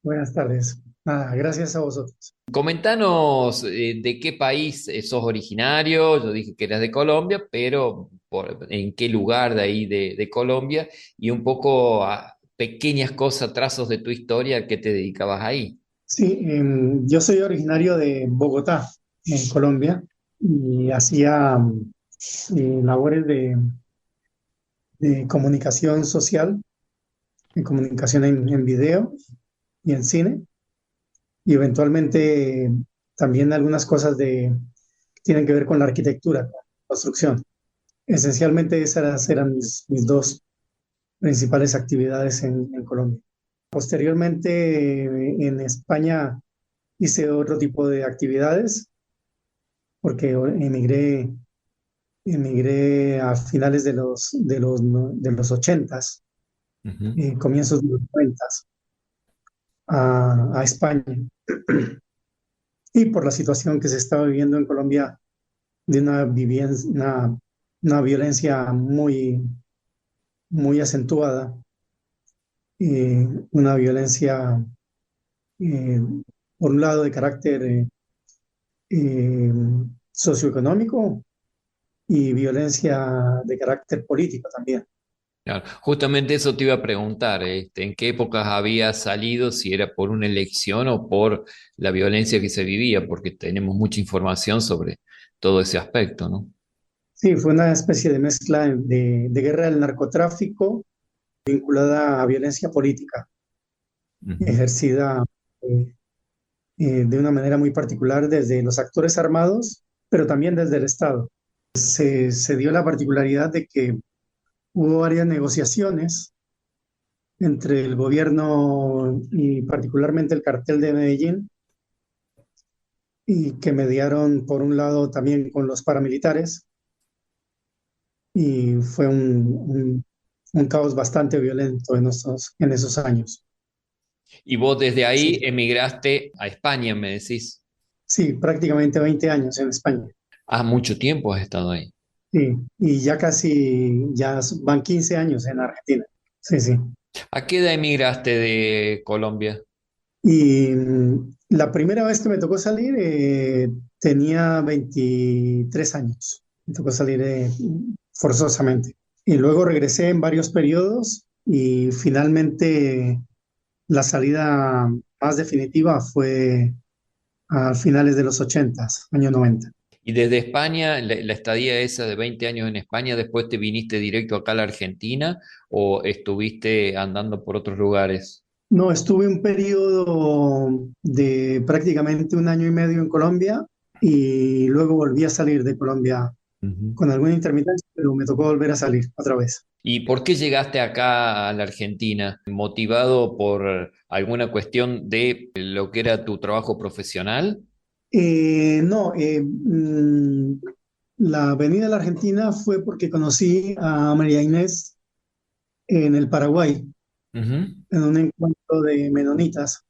Buenas tardes. Gracias a vosotros. Comentanos de qué país sos originario. Yo dije que eras de Colombia, pero en qué lugar de ahí de Colombia y un poco pequeñas cosas, trazos de tu historia, a qué te dedicabas ahí. Sí, yo soy originario de Bogotá, en Colombia, y hacía labores de comunicación social, en comunicación en video y en cine, y eventualmente también algunas cosas que tienen que ver con la arquitectura, construcción. Esencialmente esas eran mis dos principales actividades en Colombia. Posteriormente, en España hice otro tipo de actividades porque emigré a finales de los 80s, Ujú. comienzos de los 90s, a España. Y por la situación que se estaba viviendo en Colombia de una violencia muy, muy acentuada, una violencia, eh, por un lado, de carácter eh, socioeconómico y violencia de carácter político también. Claro, justamente eso te iba a preguntar, ¿en qué épocas había salido, si era por una elección o por la violencia que se vivía? Porque tenemos mucha información sobre todo ese aspecto, ¿no? Sí, fue una especie de mezcla de guerra del narcotráfico vinculada a violencia política, Ujú. ejercida eh, de una manera muy particular desde los actores armados, pero también desde el Estado. Se dio la particularidad de que hubo varias negociaciones entre el gobierno y particularmente el cartel de Medellín, y que mediaron por un lado también con los paramilitares, y fue un caos bastante violento en esos años. Y vos desde ahí Sí, emigraste a España, me decís. sí, prácticamente 20 años en España. Mucho tiempo has estado ahí. Sí, y ya van 15 años en Argentina. Sí, sí. ¿A qué edad emigraste de Colombia? Y la primera vez que me tocó salir, tenía 23 años. Me tocó salir forzosamente. Y luego regresé en varios periodos y finalmente la salida más definitiva fue a finales de los 80s, año 90. Y desde España, la estadía esa de 20 años en España, después te viniste directo acá a la Argentina o estuviste andando por otros lugares. No, estuve un periodo de prácticamente un año y medio en Colombia y luego volví a salir de Colombia Ujú. con alguna intermitencia, pero me tocó volver a salir otra vez. ¿Y por qué llegaste acá a la Argentina? ¿Motivado por alguna cuestión de lo que era tu trabajo profesional? No, la venida a la Argentina fue porque conocí a María Inés en el Paraguay, Ujú. en un encuentro de menonitas.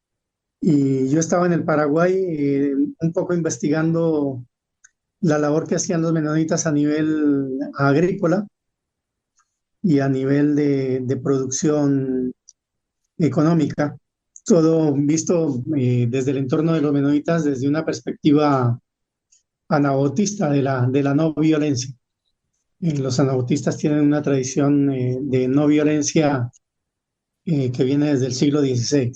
Y yo estaba en el Paraguay, un poco investigando la labor que hacían los menonitas a nivel agrícola y a nivel de producción económica, todo visto desde el entorno de los menonitas desde una perspectiva anabautista de la no violencia. Los anabautistas tienen una tradición de no violencia que viene desde el siglo XVI.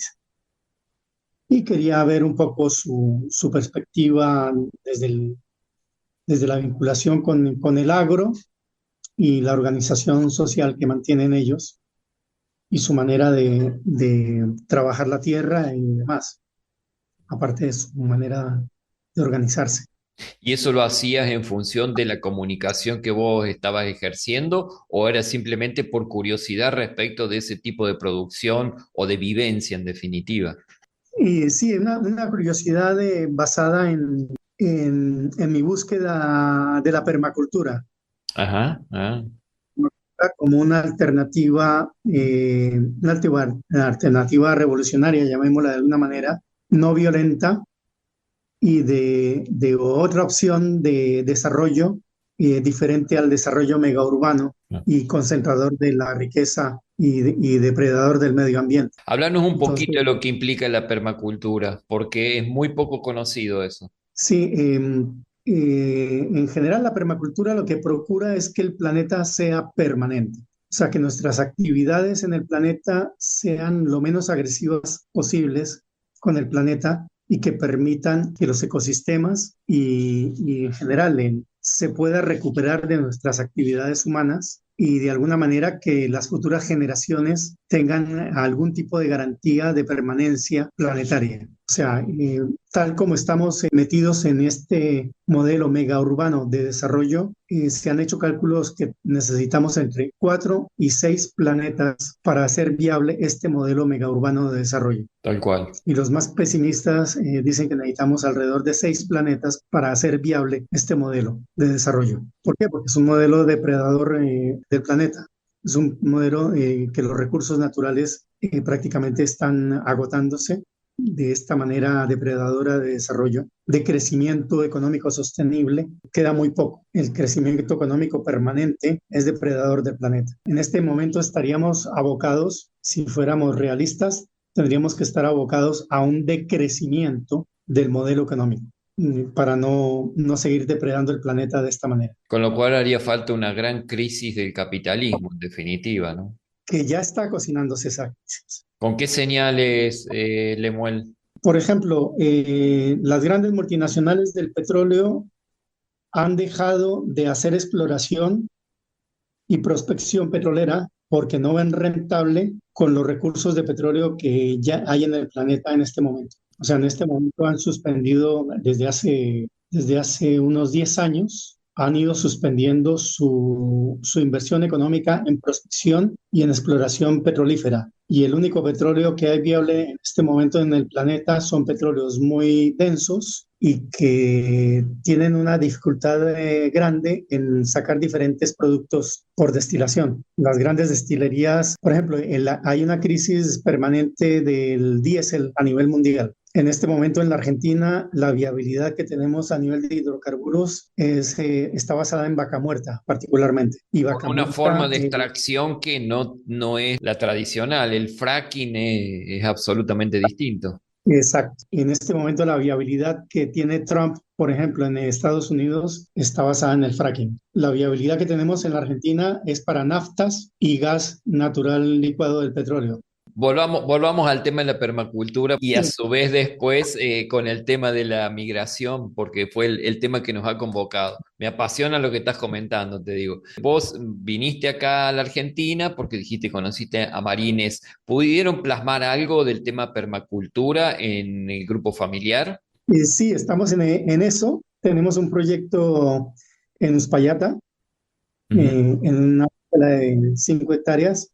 Y quería ver un poco su perspectiva desde la vinculación con el agro y la organización social que mantienen ellos y su manera de trabajar la tierra y demás, aparte de su manera de organizarse. ¿Y eso lo hacías en función de la comunicación que vos estabas ejerciendo o era simplemente por curiosidad respecto de ese tipo de producción o de vivencia en definitiva? Y sí, una curiosidad basada en mi búsqueda de la permacultura Ajá, como una alternativa revolucionaria, llamémosla de alguna manera, no violenta y de otra opción de desarrollo diferente al desarrollo megaurbano y concentrador de la riqueza y depredador del medio ambiente. Háblanos un Entonces, poquito de lo que implica la permacultura, porque es muy poco conocido eso. sí, en general la permacultura lo que procura es que el planeta sea permanente, o sea, que nuestras actividades en el planeta sean lo menos agresivas posibles con el planeta y que permitan que los ecosistemas y en general se pueda recuperar de nuestras actividades humanas y de alguna manera que las futuras generaciones tengan algún tipo de garantía de permanencia planetaria. O sea, tal como estamos metidos en este modelo mega urbano de desarrollo, se han hecho cálculos que necesitamos entre 4 y 6 planetas para hacer viable este modelo mega urbano de desarrollo. Tal cual. Y los más pesimistas dicen que necesitamos alrededor de 6 planetas para hacer viable este modelo de desarrollo. ¿Por qué? Porque es un modelo depredador del planeta. Es un modelo que los recursos naturales prácticamente están agotándose de esta manera depredadora de desarrollo, de crecimiento económico sostenible, queda muy poco. El crecimiento económico permanente es depredador del planeta. En este momento estaríamos abocados, si fuéramos realistas, tendríamos que estar abocados a un decrecimiento del modelo económico para no seguir depredando el planeta de esta manera. Con lo cual haría falta una gran crisis del capitalismo, en definitiva, ¿no? Que ya está cocinándose esa crisis. ¿Con qué señales, Lemuel? Por ejemplo, las grandes multinacionales del petróleo han dejado de hacer exploración y prospección petrolera porque no ven rentable con los recursos de petróleo que ya hay en el planeta en este momento. O sea, en este momento han suspendido desde hace unos 10 años, han ido suspendiendo su inversión económica en prospección y en exploración petrolífera. Y el único petróleo que hay viable en este momento en el planeta son petróleos muy densos y que tienen una dificultad grande en sacar diferentes productos por destilación. Las grandes destilerías, por ejemplo, hay una crisis permanente del diésel a nivel mundial. En este momento en la Argentina, la viabilidad que tenemos a nivel de hidrocarburos está basada en vaca muerta, particularmente. Y vaca Una muerta, forma de extracción que no es la tradicional. El fracking es absolutamente distinto. exacto. En este momento la viabilidad que tiene Trump, por ejemplo, en Estados Unidos, está basada en el fracking. La viabilidad que tenemos en la Argentina es para naftas y gas natural licuado del petróleo. Volvamos al tema de la permacultura y a Sí. su vez después con el tema de la migración, porque fue el tema que nos ha convocado. Me apasiona lo que estás comentando, te digo. Vos viniste acá a la Argentina porque dijiste, conociste a marines. ¿Pudieron plasmar algo del tema permacultura en el grupo familiar? Sí, estamos en eso. Tenemos un proyecto en Uspallata, en una escuela de 5 hectáreas,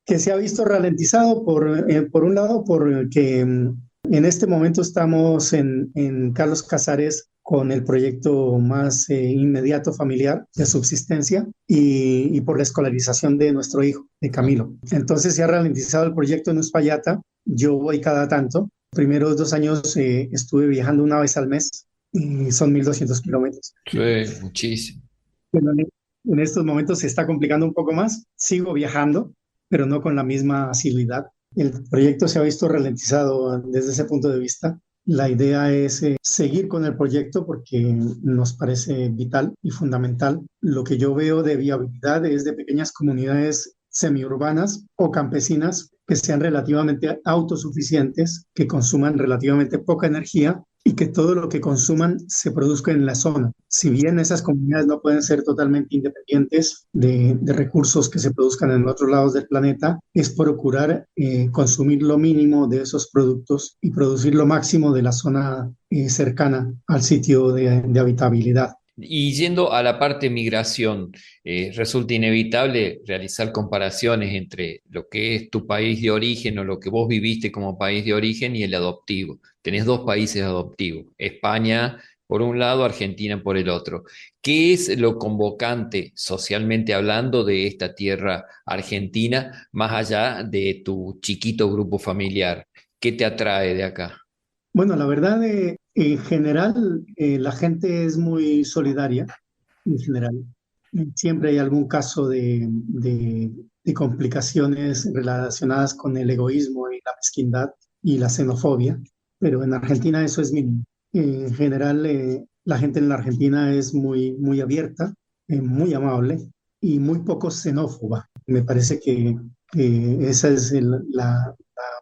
que se ha visto ralentizado por un lado, porque en este momento estamos en Carlos Casares con el proyecto más inmediato familiar de subsistencia y por la escolarización de nuestro hijo, de Camilo. Entonces se ha ralentizado el proyecto en Uspallata. Yo voy cada tanto. Primeros 2 años estuve viajando una vez al mes y son 1.200 kilómetros. Sí, muchísimo. Bueno, en estos momentos se está complicando un poco más. Sigo viajando, pero no con la misma asiduidad. El proyecto se ha visto ralentizado desde ese punto de vista. La idea es seguir con el proyecto porque nos parece vital y fundamental. Lo que yo veo de viabilidad es de pequeñas comunidades semiurbanas o campesinas que sean relativamente autosuficientes, que consuman relativamente poca energía y que todo lo que consuman se produzca en la zona. Si bien esas comunidades no pueden ser totalmente independientes de recursos que se produzcan en otros lados del planeta, es procurar consumir lo mínimo de esos productos y producir lo máximo de la zona cercana al sitio de habitabilidad. Y yendo a la parte migración, resulta inevitable realizar comparaciones entre lo que es tu país de origen o lo que vos viviste como país de origen y el adoptivo. Tenés 2 países adoptivos, España por un lado, Argentina por el otro. ¿Qué es lo convocante, socialmente hablando, de esta tierra argentina, más allá de tu chiquito grupo familiar? ¿Qué te atrae de acá? Bueno, la verdad, en general, la gente es muy solidaria, en general. Siempre hay algún caso de complicaciones relacionadas con el egoísmo y la mezquindad y la xenofobia, pero en Argentina eso es mínimo. En general, la gente en la Argentina es muy, muy abierta, muy amable y muy poco xenófoba. Me parece que esa es la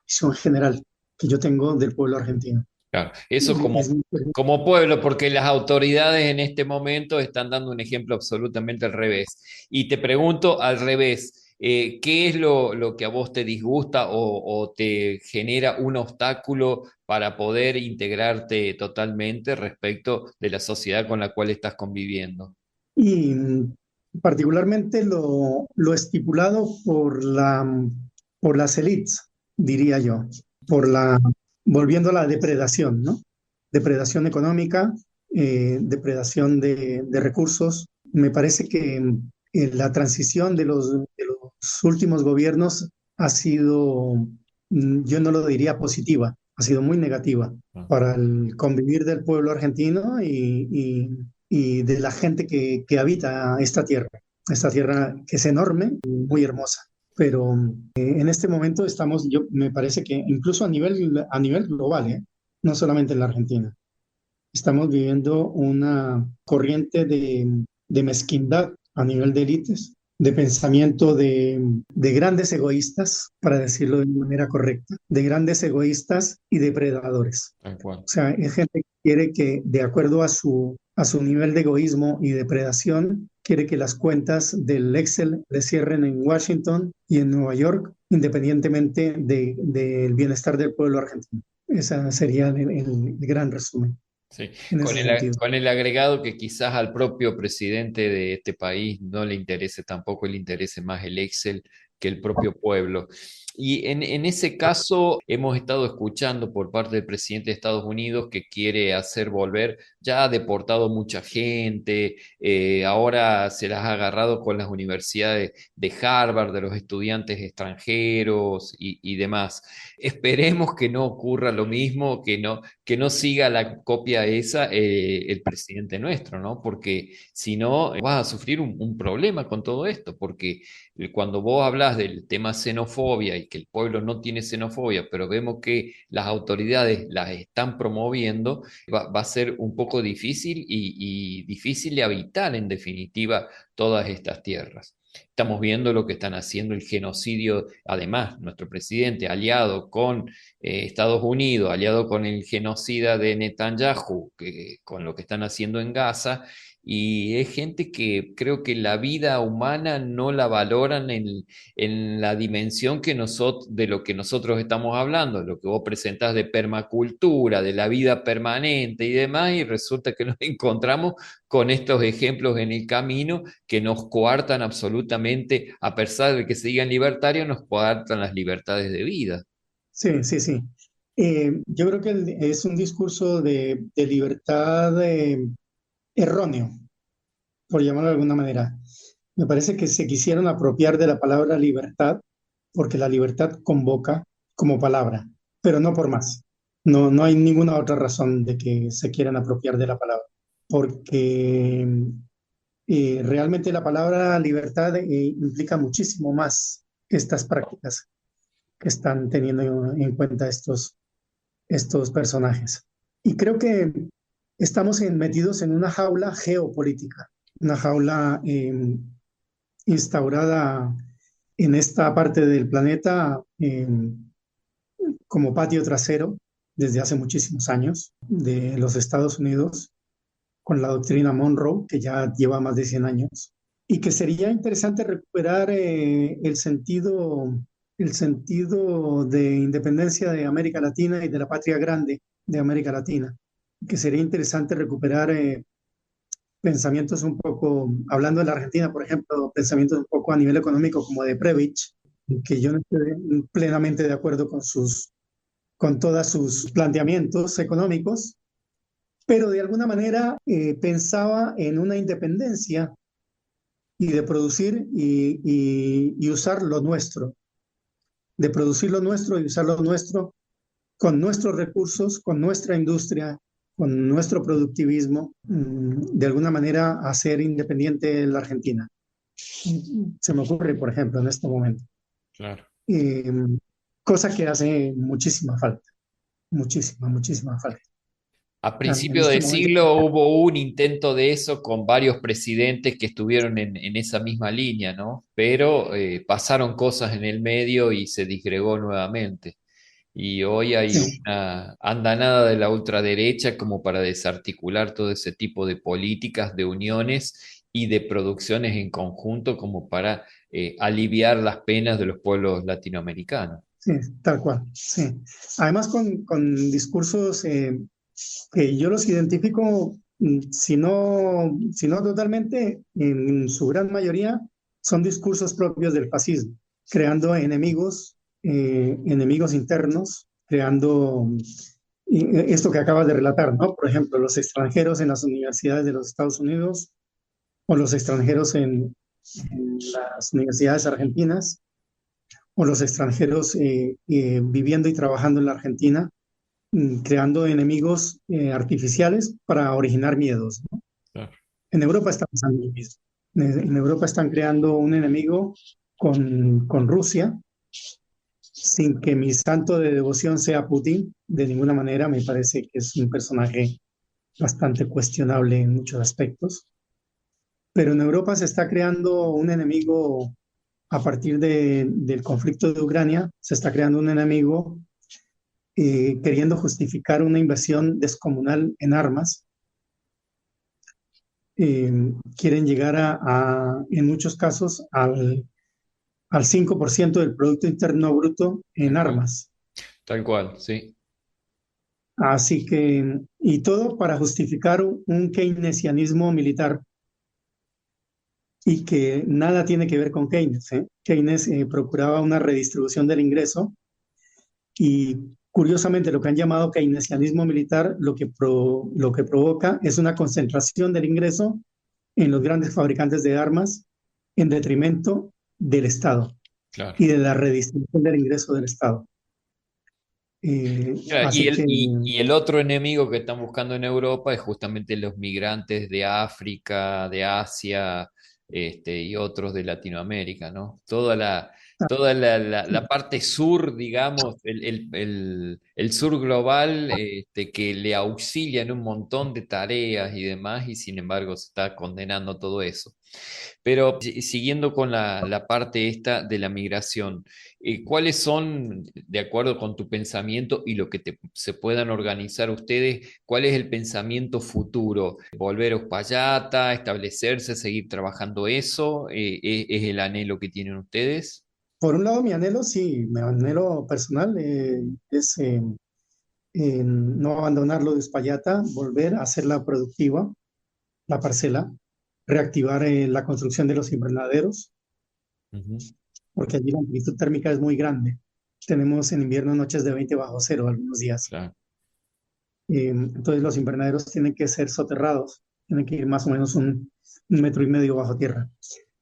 visión general que yo tengo del pueblo argentino. Claro, eso Es como, muy- como pueblo, porque las autoridades en este momento están dando un ejemplo absolutamente al revés. Y te pregunto al revés, ¿qué es lo que a vos te disgusta o te genera un obstáculo para poder integrarte totalmente respecto de la sociedad con la cual estás conviviendo? y particularmente lo estipulado por las élites, diría yo, por volviendo a la depredación, ¿no? Depredación económica, depredación de recursos. Me parece que la transición de los últimos gobiernos ha sido, yo no lo diría positiva, ha sido muy negativa para el convivir del pueblo argentino y de la gente que habita esta tierra que es enorme y muy hermosa. Pero en este momento estamos, me parece que incluso a nivel global, no solamente en la Argentina, estamos viviendo una corriente de mezquindad a nivel de élites, de pensamiento de grandes egoístas, para decirlo de manera correcta, de grandes egoístas y depredadores. Tal cual. O sea, es gente que quiere que, de acuerdo a su nivel de egoísmo y depredación, quiere que las cuentas del Excel le cierren en Washington y en Nueva York, independientemente del bienestar del pueblo argentino. Ese sería el gran resumen Sí, en ese sentido. con el agregado que quizás al propio presidente de este país no le interese tampoco, le interese más el Excel que el propio pueblo. Y en ese caso hemos estado escuchando por parte del presidente de Estados Unidos que quiere hacer volver, ya ha deportado mucha gente, ahora se las ha agarrado con las universidades de Harvard, de los estudiantes extranjeros y demás. Esperemos que no ocurra lo mismo, que no siga la copia esa el presidente nuestro, ¿no? Porque si no, vas a sufrir un problema con todo esto, porque cuando vos hablas del tema xenofobia y que el pueblo no tiene xenofobia, pero vemos que las autoridades las están promoviendo, va a ser un poco difícil y difícil de habitar en definitiva todas estas tierras. Estamos viendo lo que están haciendo el genocidio, además, nuestro presidente aliado con Estados Unidos, aliado con el genocida de Netanyahu, con lo que están haciendo en Gaza, y es gente que creo que la vida humana no la valoran en la dimensión de lo que nosotros estamos hablando, lo que vos presentás de permacultura, de la vida permanente y demás, y resulta que nos encontramos con estos ejemplos en el camino que nos coartan absolutamente, a pesar de que se digan libertarios, nos coartan las libertades de vida. Sí, sí, sí. Yo creo que es un discurso de libertad erróneo, por llamarlo de alguna manera. Me parece que se quisieron apropiar de la palabra libertad porque la libertad convoca como palabra, pero no por más. No, no hay ninguna otra razón de que se quieran apropiar de la palabra, porque realmente la palabra libertad implica muchísimo más que estas prácticas que están teniendo en cuenta estos personajes. Y creo que estamos metidos en una jaula geopolítica, una jaula instaurada en esta parte del planeta como patio trasero desde hace muchísimos años de los Estados Unidos con la doctrina Monroe, que ya lleva más de 100 años, y que sería interesante recuperar el sentido de independencia de América Latina y de la patria grande de América Latina, que sería interesante recuperar pensamientos un poco, hablando de la Argentina, por ejemplo, pensamientos un poco a nivel económico como de Previch, que yo no estoy plenamente de acuerdo con todos sus planteamientos económicos, pero de alguna manera pensaba en una independencia y de producir y usar lo nuestro, de producir lo nuestro y usar lo nuestro con nuestros recursos, con nuestra industria, con nuestro productivismo, de alguna manera hacer independiente la Argentina. Se me ocurre, por ejemplo, en este momento. Claro. Eh, Cosa que hace muchísima falta. A En principios este de momento, siglo hubo un intento de eso con varios presidentes que estuvieron en esa misma línea, ¿no? Pero pasaron cosas en el medio y se disgregó nuevamente. Y hoy hay sí, una andanada de la ultraderecha como para desarticular todo ese tipo de políticas, de uniones y de producciones en conjunto como para aliviar las penas de los pueblos latinoamericanos. sí, tal cual, sí. Además con discursos que yo los identifico, si no totalmente, en su gran mayoría, son discursos propios del fascismo, creando enemigos internos, creando esto que acabas de relatar, ¿no? Por ejemplo, los extranjeros en las universidades de los Estados Unidos o los extranjeros en las universidades argentinas o los extranjeros viviendo y trabajando en la Argentina, creando enemigos artificiales para originar miedos, ¿no? Claro. En Europa está pasando lo mismo. En Europa están creando un enemigo con Rusia, sin que mi santo de devoción sea Putin. De ninguna manera, me parece que es un personaje bastante cuestionable en muchos aspectos. Pero en Europa se está creando un enemigo a partir del conflicto de Ucrania, se está creando un enemigo queriendo justificar una invasión descomunal en armas. Quieren llegar en muchos casos, al 5% del Producto Interno Bruto en Tal cual. armas. Tal cual, sí. Así que, y todo para justificar un keynesianismo militar y que nada tiene que ver con Keynes, ¿eh? Keynes procuraba una redistribución del ingreso y curiosamente lo que han llamado keynesianismo militar lo que provoca es una concentración del ingreso en los grandes fabricantes de armas en detrimento del Estado Claro. y de la redistribución del ingreso del Estado. Claro, Así que y el otro enemigo que están buscando en Europa es justamente los migrantes de África, de Asia, y otros de Latinoamérica, ¿no? Toda la parte sur, digamos, el sur global, que le auxilia en un montón de tareas y demás, y sin embargo se está condenando todo eso. Pero siguiendo con la parte esta de la migración, ¿cuáles son, de acuerdo con tu pensamiento y lo que se puedan organizar ustedes, cuál es el pensamiento futuro? ¿Volver a Uspallata, establecerse, seguir trabajando eso? ¿Es el anhelo que tienen ustedes? por un lado mi anhelo, sí, mi anhelo personal es no abandonarlo de Uspallata, volver a hacerla productiva, la parcela, reactivar la construcción de los invernaderos, Ujú. porque allí la amplitud térmica es muy grande. Tenemos en invierno noches de 20 bajo cero algunos días. Claro. Entonces los invernaderos tienen que ser soterrados, tienen que ir más o menos un metro y medio bajo tierra.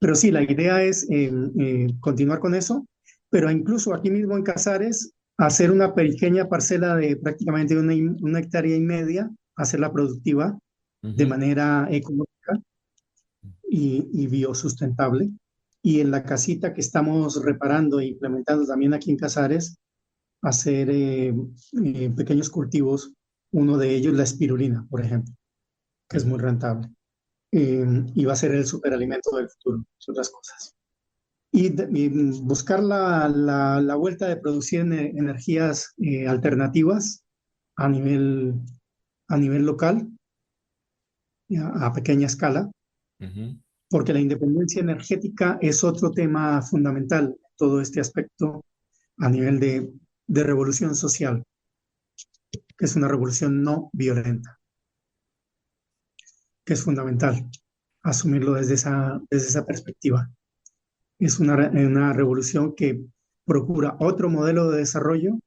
Pero sí, la idea es continuar con eso, pero incluso aquí mismo en Casares, hacer una pequeña parcela de prácticamente una hectárea y media, hacerla productiva de Ujú. manera ecológica y biosustentable. Y en la casita que estamos reparando e implementando también aquí en Casares, hacer pequeños cultivos, uno de ellos la espirulina, por ejemplo, que es Ujú. muy rentable. Y va a ser el superalimento del futuro, entre otras cosas. Y buscar la vuelta de producir energías alternativas a nivel local, a pequeña escala, Ujú. porque la independencia energética es otro tema fundamental, todo este aspecto a nivel de revolución social, que es una revolución no violenta, que es fundamental asumirlo desde esa perspectiva. Es una revolución que procura otro modelo de desarrollo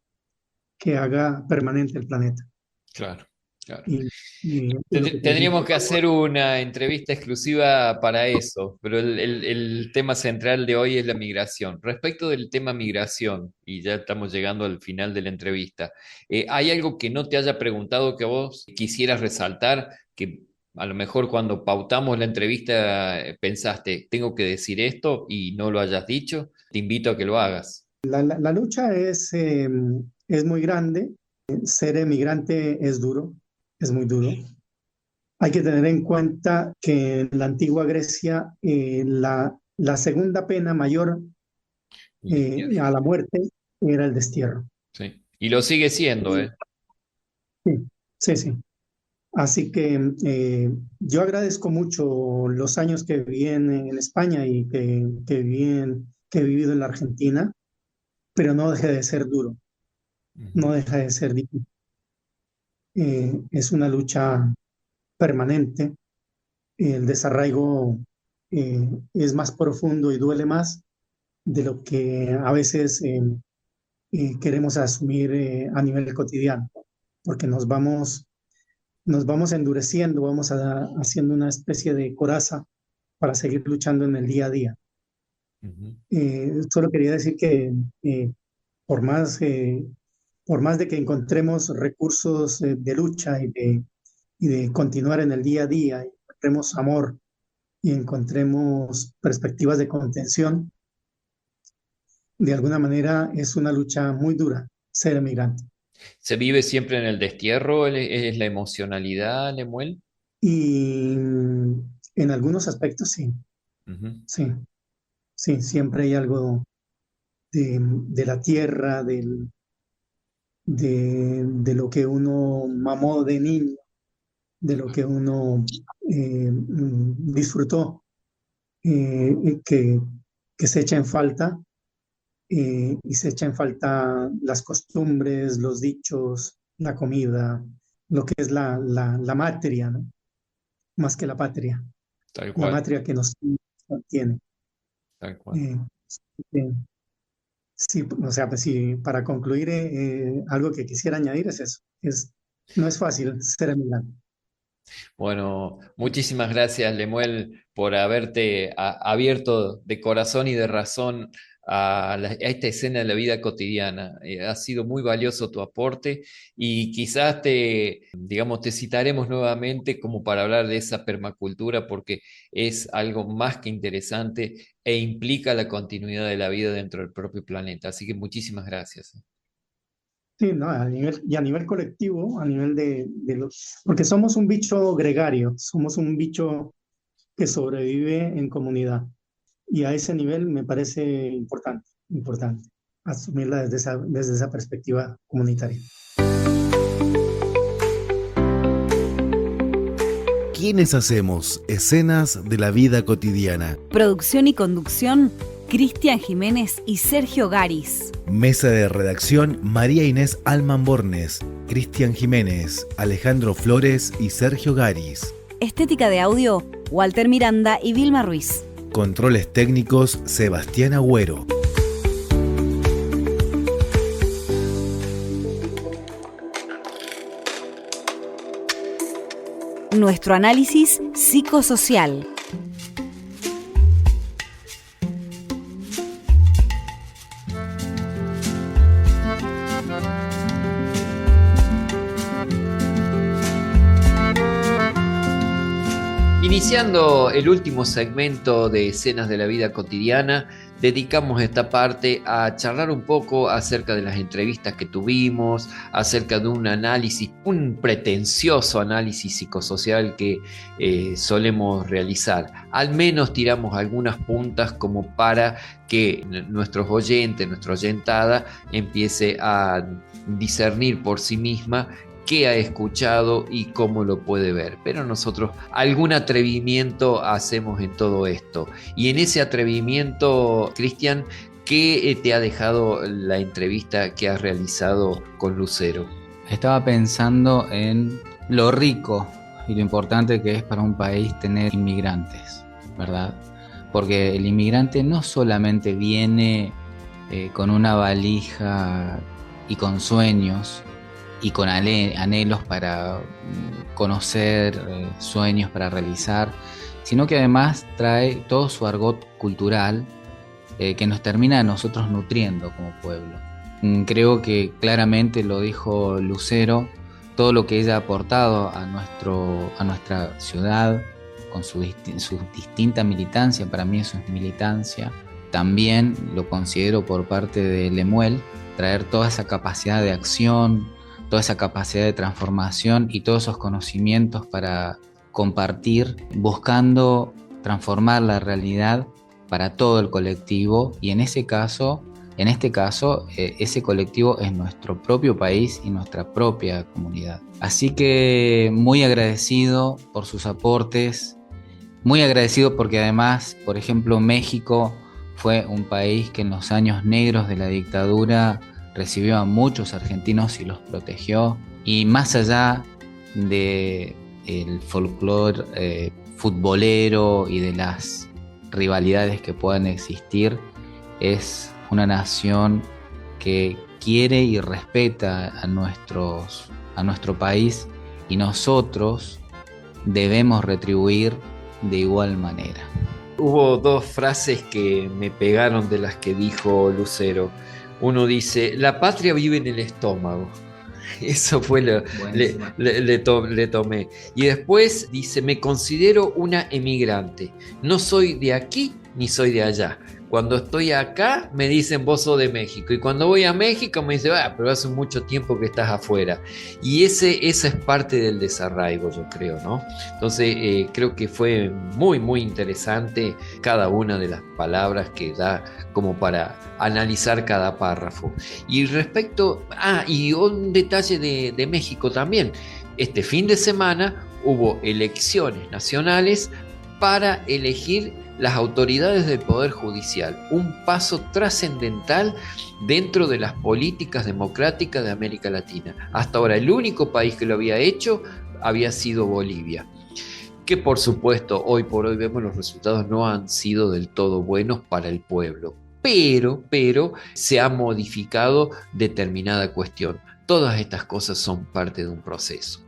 que haga permanente el planeta. Claro. Claro. Y, y es lo que Tendríamos transmito. que hacer una entrevista exclusiva para eso, pero el tema central de hoy es la migración. Respecto del tema migración, y ya estamos llegando al final de la entrevista, ¿hay algo que no te haya preguntado que vos quisieras resaltar, que a lo mejor cuando pautamos la entrevista pensaste, tengo que decir esto y no lo hayas dicho? Te invito a que lo hagas. La lucha es muy grande. Ser emigrante es duro, es muy duro. Hay que tener en cuenta que en la antigua Grecia la segunda pena mayor a la muerte era el destierro. Sí. Y lo sigue siendo, ¿eh? Sí, sí, sí. Así que yo agradezco mucho los años que viví en España y que he vivido en la Argentina, pero no deja de ser duro, Ujú. no deja de ser difícil. Es una lucha permanente. El desarraigo es más profundo y duele más de lo que a veces queremos asumir a nivel cotidiano, porque nos vamos endureciendo, haciendo una especie de coraza para seguir luchando en el día a día. Ujú. Solo quería decir que eh, por más, eh, por más de que encontremos recursos de lucha y de continuar en el día a día, encontremos amor y encontremos perspectivas de contención, de alguna manera es una lucha muy dura ser emigrante. ¿Se vive siempre en el destierro? ¿Es la emocionalidad, Lemuel? Y en algunos aspectos sí, Ujú. sí, sí, siempre hay algo de la tierra, de lo que uno mamó de niño, de lo que uno disfrutó, que, que se echa en falta, y se echa en falta las costumbres, los dichos, la comida, lo que es la matria, ¿no? Más que la patria, Tal la cual, matria que nos tiene. tal cual. Eh, eh, sí, o sea, pues sí, para concluir, algo que quisiera añadir es eso, no es fácil ser emigrante. Bueno, muchísimas gracias, Lemuel, por haberte abierto de corazón y de razón a esta escena de la vida cotidiana. Ha sido muy valioso tu aporte y quizás digamos, te citaremos nuevamente como para hablar de esa permacultura porque es algo más que interesante e implica la continuidad de la vida dentro del propio planeta. Así que muchísimas gracias. Sí, ¿no? Y a nivel colectivo, a nivel de los, porque somos un bicho gregario, somos un bicho que sobrevive en comunidad. Y a ese nivel me parece importante, importante asumirla desde esa perspectiva comunitaria. ¿Quiénes hacemos escenas de la vida cotidiana? Producción y conducción, Cristian Jiménez y Sergio Garis. Mesa de redacción, María Inés Alman Bornes, Cristian Jiménez, Alejandro Flores y Sergio Garis. Estética de audio, Walter Miranda y Vilma Ruiz. Controles técnicos, Sebastián Agüero. Nuestro análisis psicosocial. Iniciando el último segmento de Escenas de la Vida Cotidiana, dedicamos esta parte a charlar un poco acerca de las entrevistas que tuvimos, acerca de un análisis, un pretencioso análisis psicosocial que solemos realizar. Al menos tiramos algunas puntas como para que nuestros oyentes, nuestra oyentada, empiece a discernir por sí misma qué ha escuchado y cómo lo puede ver. Pero nosotros algún atrevimiento hacemos en todo esto. Y en ese atrevimiento, Cristian, ¿qué te ha dejado la entrevista que has realizado con Lucero? Estaba pensando en lo rico y lo importante que es para un país tener inmigrantes, ¿verdad? Porque el inmigrante no solamente viene con una valija y con sueños y con anhelos para conocer, sueños para realizar, sino que además trae todo su argot cultural que nos termina a nosotros nutriendo como pueblo. Creo que claramente lo dijo Lucero, todo lo que ella ha aportado a nuestra ciudad con su distinta militancia, para mí eso es militancia. También lo considero por parte de Lemuel, traer toda esa capacidad de acción, toda esa capacidad de transformación y todos esos conocimientos para compartir, buscando transformar la realidad para todo el colectivo, y en este caso, ese colectivo es nuestro propio país y nuestra propia comunidad. Así que muy agradecido por sus aportes, muy agradecido porque además, por ejemplo, México fue un país que en los años negros de la dictadura recibió a muchos argentinos y los protegió, y más allá del folclore futbolero y de las rivalidades que puedan existir, es una nación que quiere y respeta a nuestro país, y nosotros debemos retribuir de igual manera. Hubo dos frases que me pegaron de las que dijo Lucero. Uno dice: la patria vive en el estómago. Eso fue le tomé. Y después dice: me considero una emigrante. No soy de aquí ni soy de allá. Cuando estoy acá me dicen vos sos de México, y cuando voy a México me dicen pero hace mucho tiempo que estás afuera. Y esa es parte del desarraigo, yo creo, ¿no? Entonces creo que fue muy, muy interesante cada una de las palabras que da como para analizar cada párrafo. Y respecto, y un detalle de México también, este fin de semana hubo elecciones nacionales para elegir las autoridades del Poder Judicial, un paso trascendental dentro de las políticas democráticas de América Latina. Hasta ahora el único país que lo había hecho había sido Bolivia, que por supuesto hoy por hoy vemos los resultados no han sido del todo buenos para el pueblo, pero se ha modificado determinada cuestión. Todas estas cosas son parte de un proceso.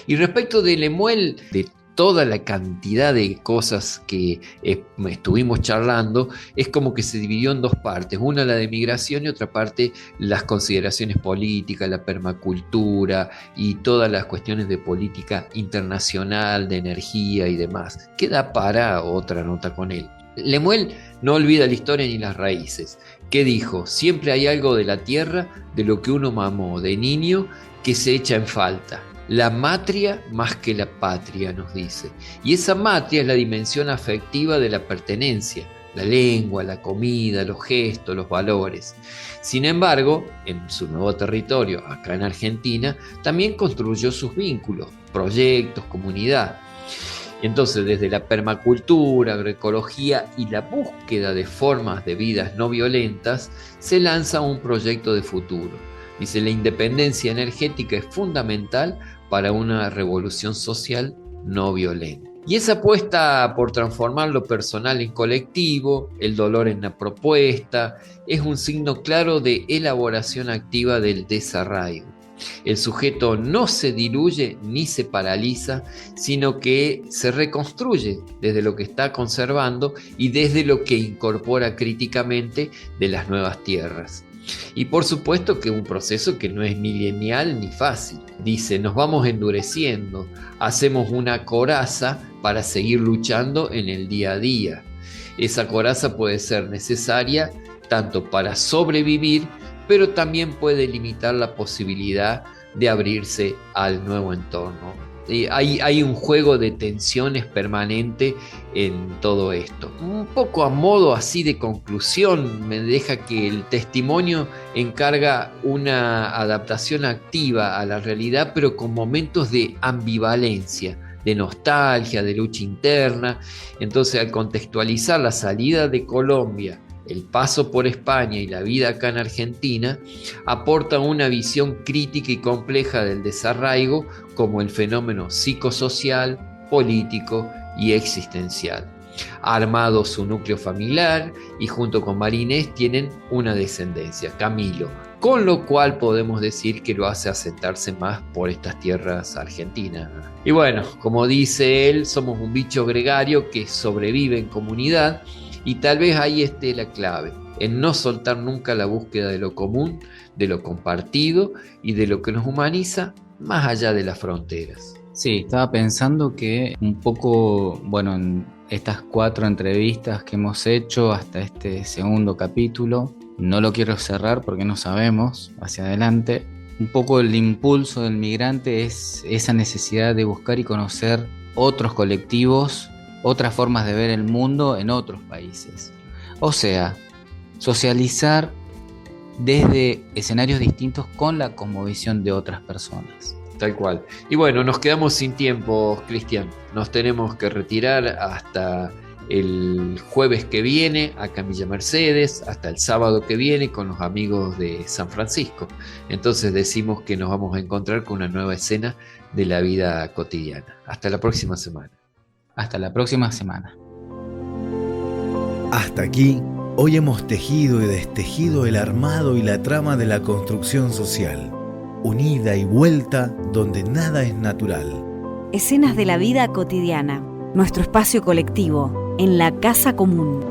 Y respecto de Lemuel, de toda la cantidad de cosas que estuvimos charlando, es como que se dividió en dos partes, una la de migración y otra parte las consideraciones políticas, la permacultura y todas las cuestiones de política internacional, de energía y demás. Queda para otra nota con él. Lemuel no olvida la historia ni las raíces. ¿Qué dijo? Siempre hay algo de la tierra, de lo que uno mamó de niño, que se echa en falta. La matria más que la patria, nos dice. Y esa matria es la dimensión afectiva de la pertenencia, la lengua, la comida, los gestos, los valores. Sin embargo, en su nuevo territorio, acá en Argentina, también construyó sus vínculos, proyectos, comunidad. Entonces, desde la permacultura, agroecología y la búsqueda de formas de vidas no violentas, se lanza un proyecto de futuro. Dice: la independencia energética es fundamental para una revolución social no violenta. Y esa apuesta por transformar lo personal en colectivo, el dolor en la propuesta, es un signo claro de elaboración activa del desarraigo. El sujeto no se diluye ni se paraliza, sino que se reconstruye desde lo que está conservando y desde lo que incorpora críticamente de las nuevas tierras. Y por supuesto que un proceso que no es ni lineal ni fácil. Dice: nos vamos endureciendo, hacemos una coraza para seguir luchando en el día a día. Esa coraza puede ser necesaria tanto para sobrevivir, pero también puede limitar la posibilidad de abrirse al nuevo entorno. Hay un juego de tensiones permanente en todo esto. Un poco a modo así de conclusión, me deja que el testimonio encarga una adaptación activa a la realidad, pero con momentos de ambivalencia, de nostalgia, de lucha interna. Entonces, al contextualizar la salida de Colombia, el paso por España y la vida acá en Argentina, aporta una visión crítica y compleja del desarraigo como el fenómeno psicosocial, político y existencial. ha armado su núcleo familiar y junto con María Inés tienen una descendencia, Camilo, con lo cual podemos decir que lo hace asentarse más por estas tierras argentinas. Y bueno, como dice él, somos un bicho gregario que sobrevive en comunidad y tal vez ahí esté la clave, en no soltar nunca la búsqueda de lo común, de lo compartido y de lo que nos humaniza más allá de las fronteras. Sí, estaba pensando que un poco, bueno, en estas 4 entrevistas que hemos hecho hasta este segundo capítulo, no lo quiero cerrar porque no sabemos hacia adelante, un poco el impulso del migrante es esa necesidad de buscar y conocer otros colectivos, otras formas de ver el mundo en otros países. O sea, socializar desde escenarios distintos con la cosmovisión de otras personas. Tal cual. Y bueno, nos quedamos sin tiempo, Cristian. Nos tenemos que retirar hasta el jueves que viene acá en Villa Mercedes, hasta el sábado que viene con los amigos de San Francisco. Entonces decimos que nos vamos a encontrar con una nueva escena de la vida cotidiana. Hasta la próxima semana. Hasta la próxima semana. Hasta aquí, hoy hemos tejido y destejido el armado y la trama de la construcción social. Unida y vuelta donde nada es natural. Escenas de la vida cotidiana, nuestro espacio colectivo, en la casa común.